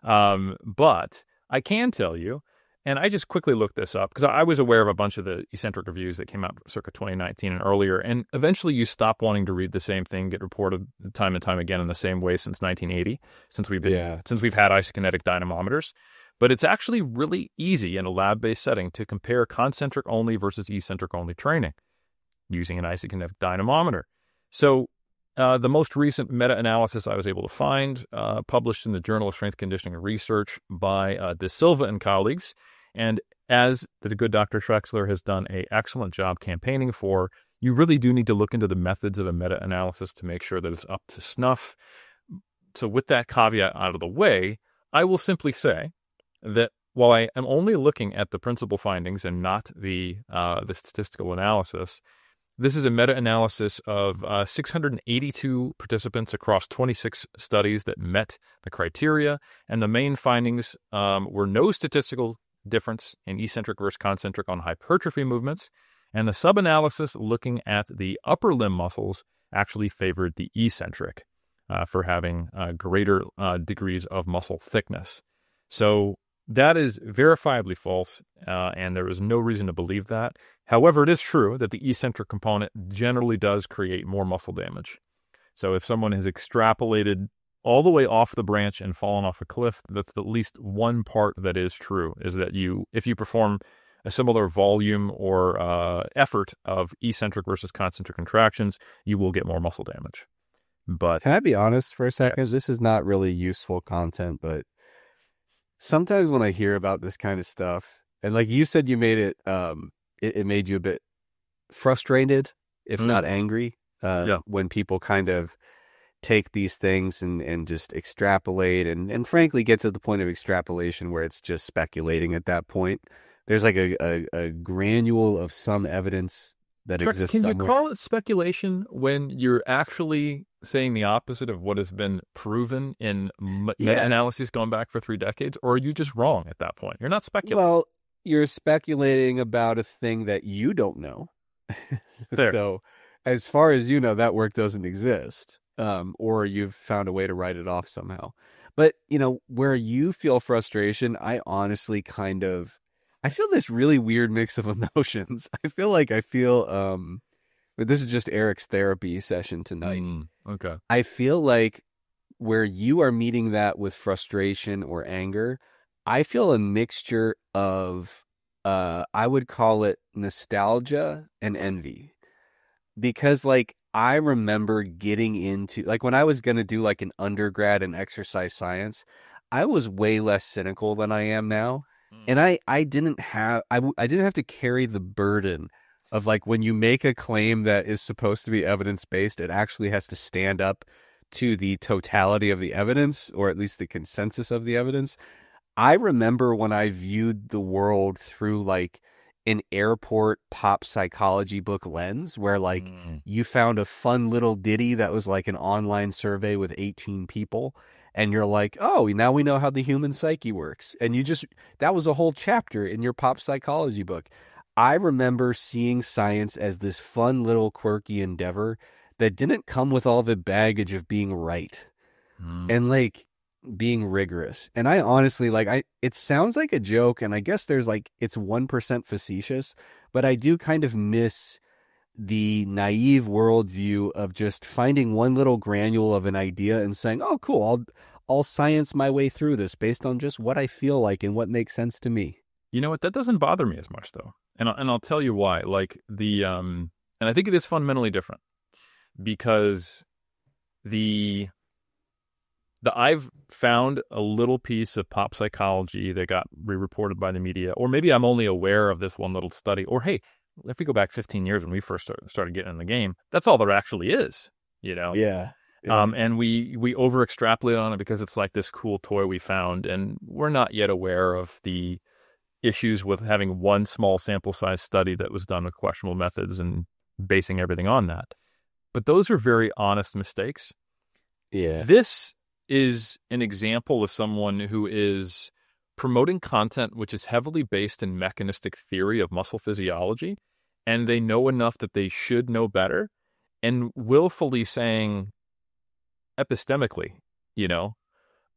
But I can tell you, and I just quickly looked this up because I was aware of a bunch of the eccentric reviews that came out circa 2019 and earlier, and eventually you stop wanting to read the same thing, get reported time and time again in the same way since 1980, since we've had isokinetic dynamometers. But it's actually really easy in a lab-based setting to compare concentric only versus eccentric only training using an isokinetic dynamometer. So the most recent meta-analysis I was able to find, published in the Journal of Strength Conditioning and Research by De Silva and colleagues, and as the good Dr. Trexler has done an excellent job campaigning for, you really do need to look into the methods of a meta-analysis to make sure that it's up to snuff. So with that caveat out of the way, I will simply say that while I am only looking at the principal findings and not the statistical analysis, this is a meta-analysis of 682 participants across 26 studies that met the criteria, and the main findings were no statistical difference in eccentric versus concentric on hypertrophy movements, and the sub-analysis looking at the upper limb muscles actually favored the eccentric for having greater degrees of muscle thickness. So that is verifiably false, and there is no reason to believe that. However, it is true that the eccentric component generally does create more muscle damage. So if someone has extrapolated all the way off the branch and fallen off a cliff, that's at least one part that is true, is that if you perform a similar volume or effort of eccentric versus concentric contractions, you will get more muscle damage. But can I be honest for a second? Yes. This is not really useful content, but sometimes when I hear about this kind of stuff, and like you said, you made it, it made you a bit frustrated, if not angry, when people kind of take these things and just extrapolate and frankly get to the point of extrapolation where it's just speculating at that point. There's like a granule of some evidence that exists Can somewhere. you call it speculation when you're actually saying the opposite of what has been proven in meta-analyses going back for 3 decades? Or are you just wrong at that point? You're not speculating. Well, you're speculating about a thing that you don't know. So as far as you know, that work doesn't exist. Or you've found a way to write it off somehow. But, where you feel frustration, I honestly I feel this really weird mix of emotions. I feel but this is just Eric's therapy session tonight. Okay. I feel like where you are meeting that with frustration or anger, I feel a mixture of, I would call it nostalgia and envy. Because I remember getting into, when I was going to do an undergrad in exercise science, I was way less cynical than I am now. And I didn't have to carry the burden of when you make a claim that is supposed to be evidence-based, it actually has to stand up to the totality of the evidence, or at least the consensus of the evidence. I remember when I viewed the world through an airport pop psychology book lens, where you found a fun little ditty that was an online survey with 18 people. And you're like, oh, now we know how the human psyche works. And that was a whole chapter in your pop psychology book. I remember seeing science as this fun little quirky endeavor that didn't come with all the baggage of being right and being rigorous. And I honestly, it sounds like a joke, and I guess there's it's 1% facetious, but I do kind of miss the naive worldview of just finding one little granule of an idea and saying, oh, cool, I'll science my way through this based on just what I feel like and what makes sense to me. You know what? That doesn't bother me as much though, and I'll tell you why. Like and I think it is fundamentally different because I've found a little piece of pop psychology that got re-reported by the media, or maybe I'm only aware of this one little study, or hey, if we go back 15 years when we first started getting in the game, that's all there actually is, you know? Yeah. And we over extrapolate on it because it's like this cool toy we found, and we're not yet aware of the issues with having one small sample size study that was done with questionable methods and basing everything on that. But those are very honest mistakes. Yeah. This is an example of someone who is promoting content which is heavily based in mechanistic theory of muscle physiology, and they know enough that they should know better, and willfully saying epistemically, you know,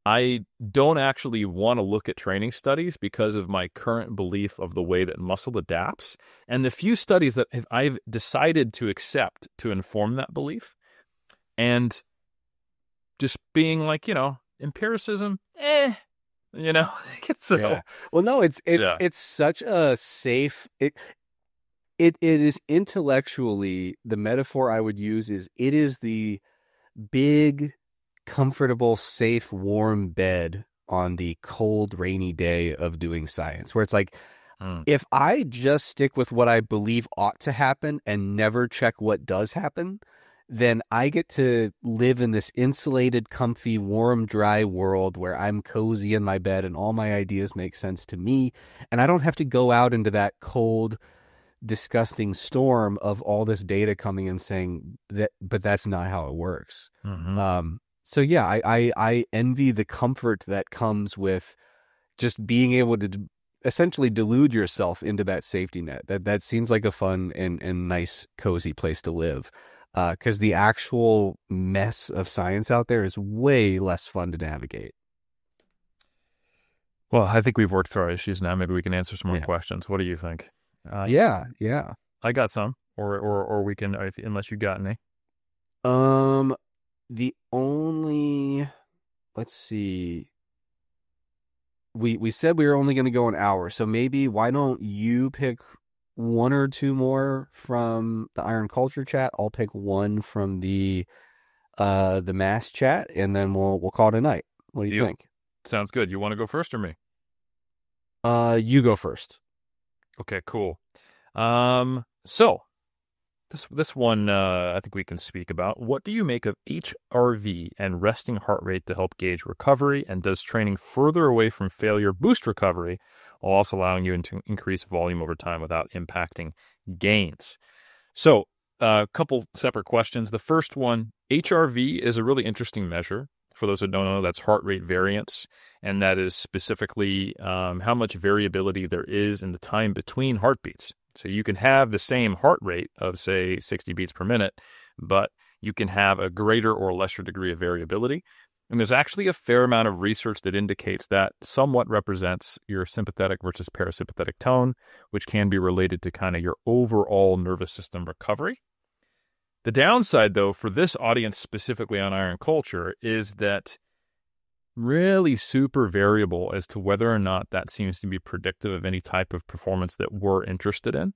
I don't actually want to look at training studies because of my current belief of the way that muscle adapts. And the few studies that I've decided to accept to inform that belief, and just being like, you know, empiricism, you know, so, yeah. Well, no, it's such a safe, it is intellectually, the metaphor I would use is it is the big, comfortable, safe, warm bed on the cold, rainy day of doing science, where it's like, if I just stick with what I believe ought to happen and never check what does happen, then I get to live in this insulated, comfy, warm, dry world where I'm cozy in my bed and all my ideas make sense to me. And I don't have to go out into that cold, disgusting storm of all this data coming and saying that, but that's not how it works. So yeah, I envy the comfort that comes with just being able to essentially delude yourself into that safety net. That seems like a fun and nice, cozy place to live. Because the actual mess of science out there is way less fun to navigate. Well, I think we've worked through our issues now. Maybe we can answer some more questions. What do you think? Yeah. I got some, or we can, unless you got any. The only, let's see. We said we were only going to go an hour, so maybe why don't you pick one or two more from the Iron Culture chat? I'll pick one from the mass chat, and then we'll call it a night. What do you think? Sounds good. You want to go first or me? You go first. Okay, cool. So this one I think we can speak about. What do you make of HRV and resting heart rate to help gauge recovery? And does training further away from failure boost recovery while also allowing you to increase volume over time without impacting gains? So a couple separate questions. The first one, HRV is a really interesting measure. For those who don't know, that's heart rate variance, and that is specifically how much variability there is in the time between heartbeats. So you can have the same heart rate of, say, 60 beats per minute, but you can have a greater or lesser degree of variability. And there's actually a fair amount of research that indicates that somewhat represents your sympathetic versus parasympathetic tone, which can be related to kind of your overall nervous system recovery. The downside, though, for this audience specifically on Iron Culture is that really super variable as to whether or not that seems to be predictive of any type of performance that we're interested in.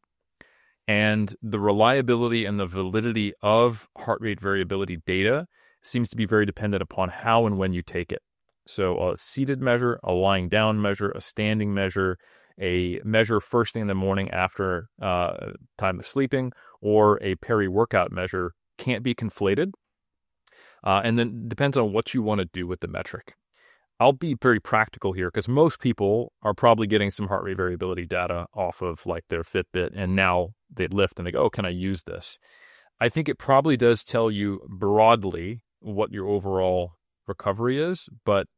And the reliability and the validity of heart rate variability data seems to be very dependent upon how and when you take it. So a seated measure, a lying down measure, a standing measure, a measure first thing in the morning after time of sleeping, or a peri-workout measure can't be conflated. And then depends on what you want to do with the metric. I'll be very practical here because most people are probably getting some heart rate variability data off of like their Fitbit, and now they lift and they go, oh, can I use this? I think it probably does tell you broadly what your overall recovery is, but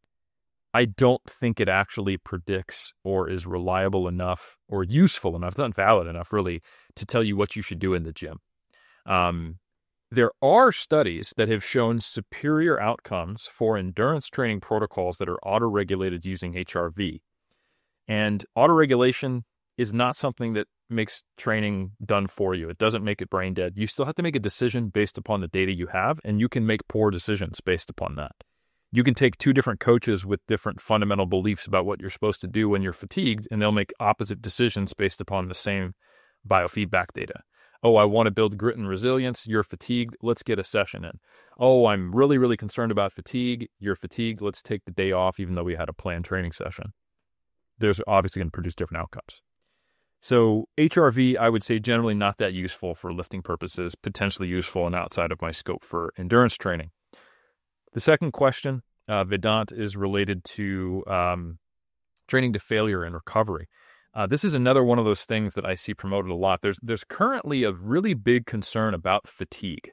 I don't think it actually predicts or is reliable enough or useful enough, it's not valid enough really, to tell you what you should do in the gym. There are studies that have shown superior outcomes for endurance training protocols that are auto-regulated using HRV. And auto-regulation is not something that makes training done for you. It doesn't make it brain dead. You still have to make a decision based upon the data you have, and you can make poor decisions based upon that. You can take two different coaches with different fundamental beliefs about what you're supposed to do when you're fatigued, and they'll make opposite decisions based upon the same biofeedback data. Oh, I want to build grit and resilience. You're fatigued. Let's get a session in. Oh, I'm really, really concerned about fatigue. You're fatigued. Let's take the day off, even though we had a planned training session. There's obviously going to produce different outcomes. So HRV, I would say generally not that useful for lifting purposes, potentially useful and outside of my scope for endurance training. The second question, Vedant, is related to training to failure and recovery. This is another one of those things that I see promoted a lot. There's currently a really big concern about fatigue.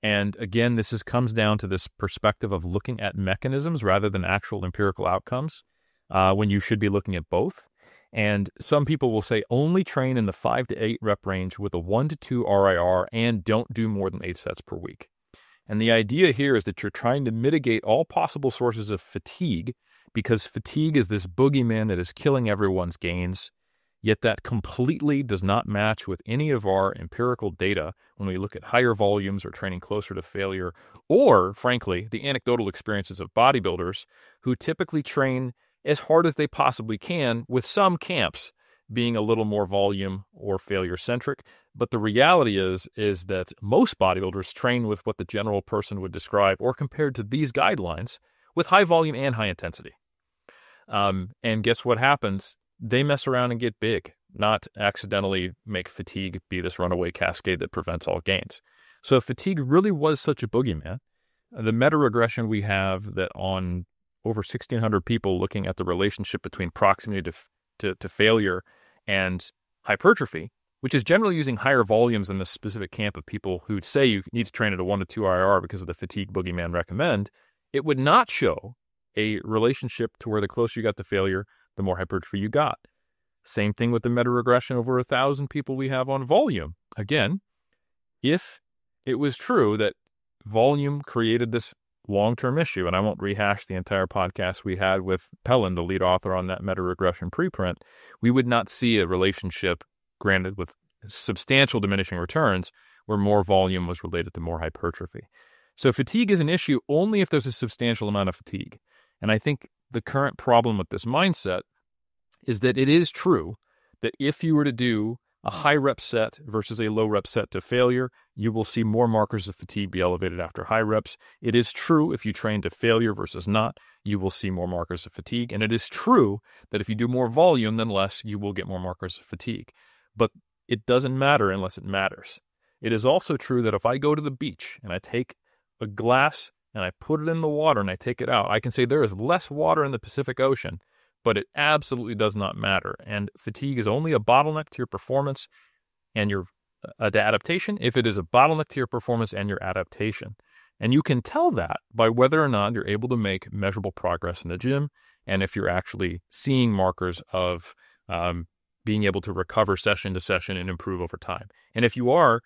And again, comes down to this perspective of looking at mechanisms rather than actual empirical outcomes, when you should be looking at both. And some people will say only train in the 5 to 8 rep range with a 1 to 2 RIR and don't do more than 8 sets per week. And the idea here is that you're trying to mitigate all possible sources of fatigue, because fatigue is this boogeyman that is killing everyone's gains. Yet that completely does not match with any of our empirical data when we look at higher volumes or training closer to failure, or, frankly, the anecdotal experiences of bodybuilders who typically train as hard as they possibly can, with some camps being a little more volume or failure-centric. But the reality is that most bodybuilders train with what the general person would describe, or compared to these guidelines, with high volume and high intensity. And guess what happens? They mess around and get big, not accidentally make fatigue be this runaway cascade that prevents all gains. So if fatigue really was such a boogeyman, the meta-regression we have that on over 1,600 people looking at the relationship between proximity to failure and hypertrophy, which is generally using higher volumes than the specific camp of people who say you need to train at a 1 to 2 IR because of the fatigue boogeyman recommend, it would not show a relationship to where the closer you got to failure, the more hypertrophy you got. Same thing with the meta-regression over 1,000 people we have on volume. Again, if it was true that volume created this long-term issue, and I won't rehash the entire podcast we had with Pellin, the lead author on that meta-regression preprint, we would not see a relationship, granted with substantial diminishing returns, where more volume was related to more hypertrophy. So fatigue is an issue only if there's a substantial amount of fatigue. And I think the current problem with this mindset is that it is true that if you were to do a high rep set versus a low rep set to failure, you will see more markers of fatigue be elevated after high reps. It is true if you train to failure versus not, you will see more markers of fatigue. And it is true that if you do more volume than less, you will get more markers of fatigue. But it doesn't matter unless it matters. It is also true that if I go to the beach and I take a glass and I put it in the water and I take it out, I can say there is less water in the Pacific Ocean, but it absolutely does not matter. And fatigue is only a bottleneck to your performance and your adaptation if it is a bottleneck to your performance and your adaptation. And you can tell that by whether or not you're able to make measurable progress in the gym, and if you're actually seeing markers of being able to recover session to session and improve over time. And if you are,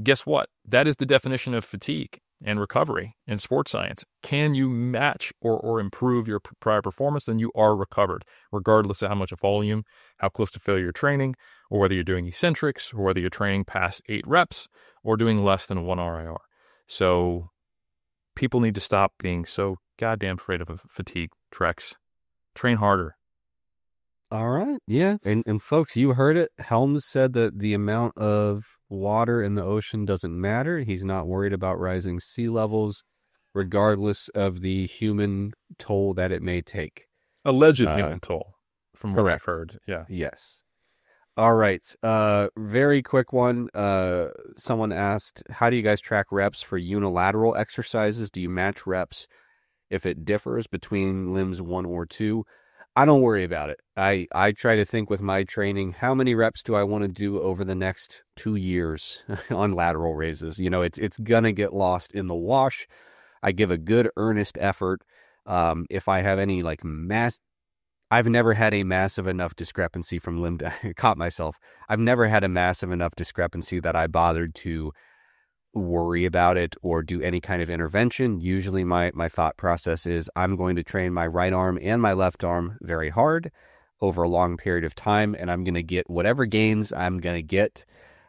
guess what? That is the definition of fatigue and recovery in sports science. Can you match or improve your prior performance? Then you are recovered, regardless of how much volume, how close to failure you're training, or whether you're doing eccentrics, or whether you're training past 8 reps, or doing less than 1 RIR. So people need to stop being so goddamn afraid of fatigue, Trex. Train harder. All right. Yeah. And folks, you heard it. Helms said that the amount of water in the ocean doesn't matter. He's not worried about rising sea levels, regardless of the human toll that it may take. Alleged human toll, from what correct. I've heard. Yeah. Yes. All right. Very quick one. Someone asked, how do you guys track reps for unilateral exercises? Do you match reps if it differs between limbs 1 or 2? I don't worry about it. I try to think with my training, how many reps do I want to do over the next 2 years on lateral raises? You know, it's going to get lost in the wash. I give a good earnest effort. If I have any I've never had a massive enough discrepancy from limb caught myself. I've never had a massive enough discrepancy that I bothered to worry about it or do any kind of intervention. Usually my thought process is I'm going to train my right arm and my left arm very hard over a long period of time, and I'm going to get whatever gains I'm going to get.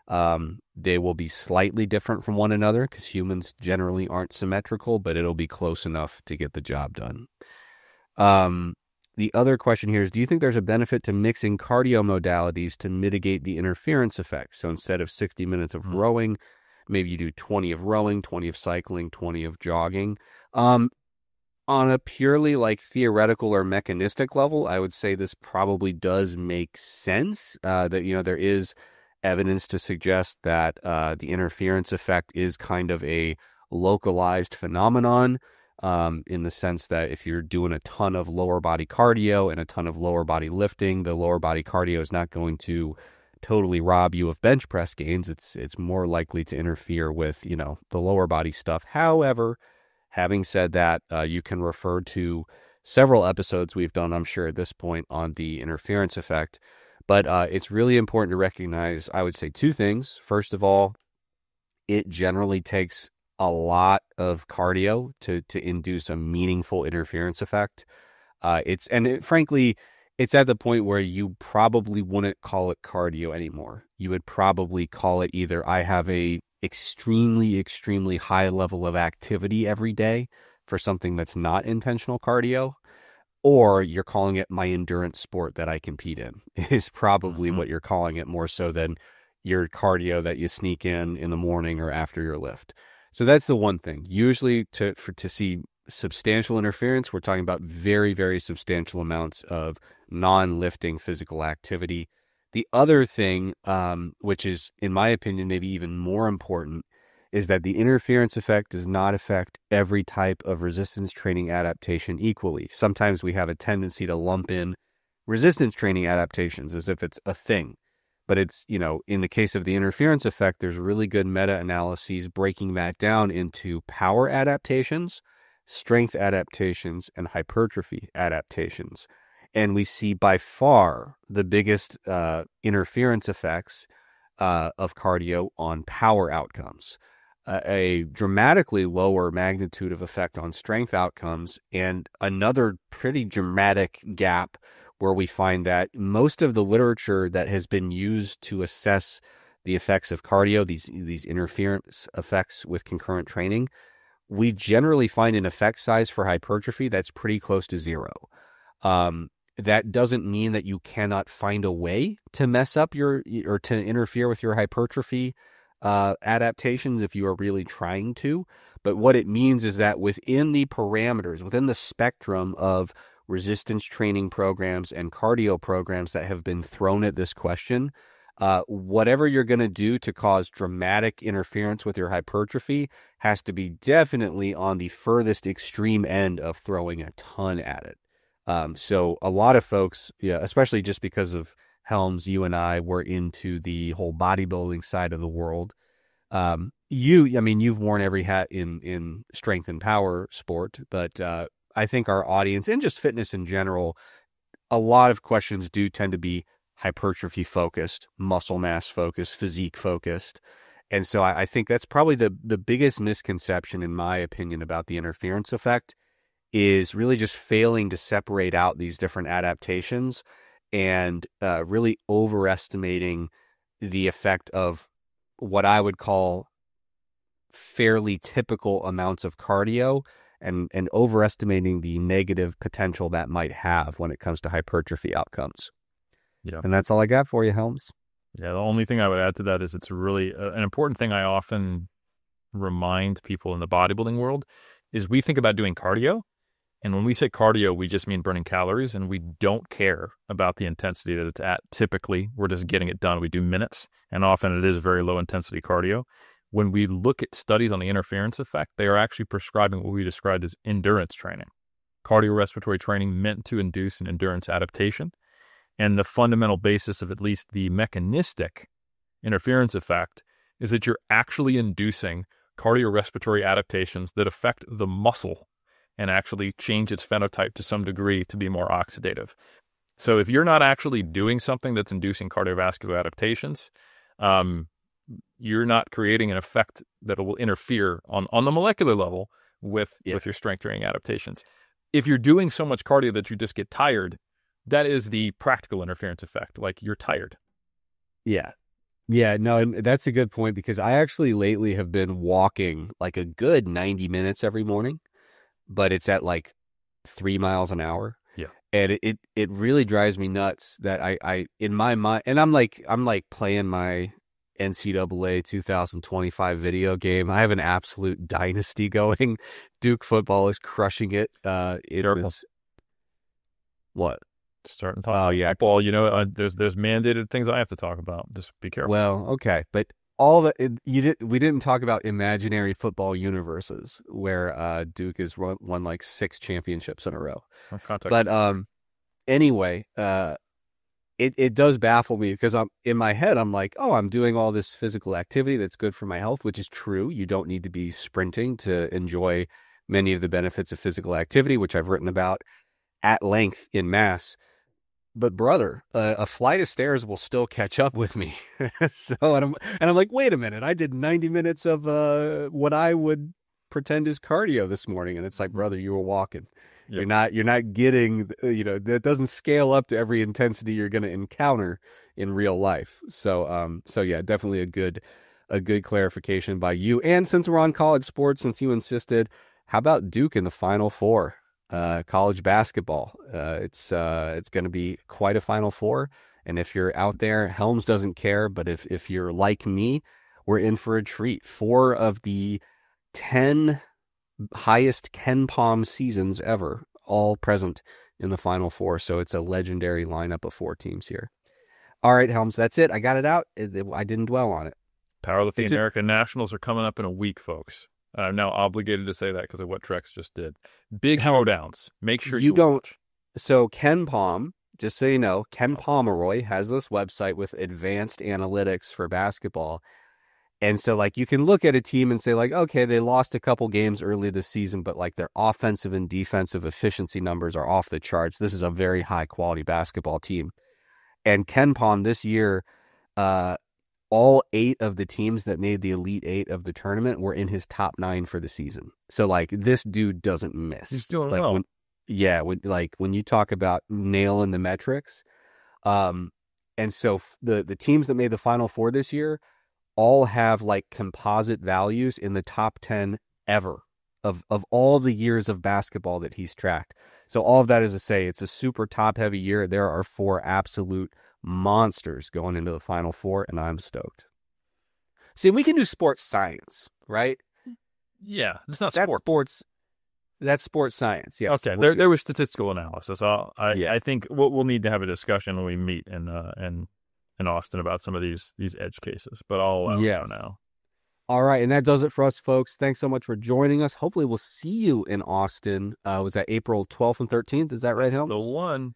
They will be slightly different from one another because humans generally aren't symmetrical, but it'll be close enough to get the job done. The other question here is, do you think there's a benefit to mixing cardio modalities to mitigate the interference effect? So instead of 60 minutes of rowing, maybe you do 20 of rowing, 20 of cycling, 20 of jogging. On a purely like theoretical or mechanistic level, I would say this probably does make sense, that, there is evidence to suggest that the interference effect is kind of a localized phenomenon, in the sense that if you're doing a ton of lower body cardio and a ton of lower body lifting, the lower body cardio is not going to totally rob you of bench press gains. It's more likely to interfere with, the lower body stuff. However, having said that, you can refer to several episodes we've done, I'm sure at this point, on the interference effect. But it's really important to recognize, I would say, two things. First of all, it generally takes a lot of cardio to induce a meaningful interference effect. Frankly, it's at the point where you probably wouldn't call it cardio anymore. You would probably call it either I have a extremely, extremely high level of activity every day for something that's not intentional cardio, or you're calling it my endurance sport that I compete in is probably what you're calling it, more so than your cardio that you sneak in the morning or after your lift. So that's the one thing. Usually to see substantial interference, we're talking about very, very substantial amounts of non-lifting physical activity. The other thing, which is, in my opinion, maybe even more important, is that the interference effect does not affect every type of resistance training adaptation equally. Sometimes we have a tendency to lump in resistance training adaptations as if it's a thing. But it's, in the case of the interference effect, there's really good meta-analyses breaking that down into power adaptations, strength adaptations, and hypertrophy adaptations. And we see by far the biggest interference effects of cardio on power outcomes. A dramatically lower magnitude of effect on strength outcomes, and another pretty dramatic gap where we find that most of the literature that has been used to assess the effects of cardio, these interference effects with concurrent training, we generally find an effect size for hypertrophy that's pretty close to zero. That doesn't mean that you cannot find a way to mess up or to interfere with your hypertrophy adaptations if you are really trying to. But what it means is that within the parameters, within the spectrum of resistance training programs and cardio programs that have been thrown at this question, whatever you're going to do to cause dramatic interference with your hypertrophy has to be definitely on the furthest extreme end of throwing a ton at it. So a lot of folks, especially just because of Helms, you and I were into the whole bodybuilding side of the world. You've worn every hat in strength and power sport, but I think our audience, and just fitness in general, a lot of questions do tend to be hypertrophy focused, muscle mass focused, physique focused. And so I think that's probably the biggest misconception, in my opinion, about the interference effect, is really just failing to separate out these different adaptations and really overestimating the effect of what I would call fairly typical amounts of cardio, and overestimating the negative potential that might have when it comes to hypertrophy outcomes. Yeah. And that's all I got for you, Helms. Yeah, the only thing I would add to that is it's really an important thing I often remind people in the bodybuilding world is we think about doing cardio. And when we say cardio, we just mean burning calories, and we don't care about the intensity that it's at. Typically, we're just getting it done. We do minutes, and often it is very low intensity cardio. When we look at studies on the interference effect, they are actually prescribing what we described as endurance training, cardiorespiratory training meant to induce an endurance adaptation. And the fundamental basis of at least the mechanistic interference effect is that you're actually inducing cardiorespiratory adaptations that affect the muscle and actually change its phenotype to some degree to be more oxidative. So if you're not actually doing something that's inducing cardiovascular adaptations, you're not creating an effect that will interfere on the molecular level with your strength training adaptations. If you're doing so much cardio that you just get tired, that is the practical interference effect. Like, you're tired. Yeah. Yeah, no, and that's a good point because I actually lately have been walking like a good 90 minutes every morning, but it's at like 3 miles an hour. Yeah. And it really drives me nuts that I in my mind, and I'm like playing my NCAA 2025 video game. I have an absolute dynasty going. Duke football is crushing it. It Careful. was what? Starting to talk Oh about yeah. football, there's mandated things I have to talk about. Just be careful. Well, okay, but all the we didn't talk about imaginary football universes where Duke has won like 6 championships in a row. Contact. But anyway, it does baffle me because I'm in my head, I'm like, oh, I'm doing all this physical activity that's good for my health, which is true. You don't need to be sprinting to enjoy many of the benefits of physical activity, which I've written about at length in Mass. But brother, a flight of stairs will still catch up with me. So and I'm like, wait a minute, I did 90 minutes of what I would pretend is cardio this morning, and it's like, brother, you were walking. Yep. You're not getting, that doesn't scale up to every intensity you're going to encounter in real life. So yeah, definitely a good clarification by you. And since we're on college sports, since you insisted, how about Duke in the Final Four? College basketball. It's going to be quite a Final Four. And if you're out there, Helms doesn't care. But if you're like me, we're in for a treat. 4 of the 10 highest Ken Palm seasons ever, all present in the Final Four. So it's a legendary lineup of 4 teams here. All right, Helms, that's it. I got it out. I didn't dwell on it. Powerlifting American Nationals are coming up in a week, folks. I'm now obligated to say that because of what Trex just did. Big throwdowns. Make sure you don't. Watch. So Ken Palm, just so you know, Ken Pomeroy has this website with advanced analytics for basketball. And so like you can look at a team and say like, okay, they lost a couple games early this season, but like their offensive and defensive efficiency numbers are off the charts. This is a very high quality basketball team. And Ken Palm this year, all 8 of the teams that made the Elite 8 of the tournament were in his top 9 for the season. So like this dude doesn't miss. He's doing like, well. When you talk about nailing the metrics, and so the teams that made the Final Four this year all have like composite values in the top 10 ever of all the years of basketball that he's tracked. So all of that is to say it's a super top heavy year. There are 4 absolute monsters going into the Final Four, and I'm stoked. See, we can do sports science, right? Yeah, it's not sports. That's sports science. Yes. Okay, there was statistical analysis. I think we'll need to have a discussion when we meet in Austin about some of these edge cases. But I'll allow it now. All right, and that does it for us, folks. Thanks so much for joining us. Hopefully, we'll see you in Austin. Was that April 12th and 13th? Is that right, Helms? The one.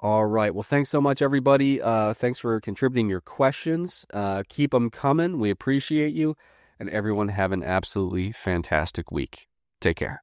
All right. Well, thanks so much, everybody. Thanks for contributing your questions. Keep them coming. We appreciate you. And everyone have an absolutely fantastic week. Take care.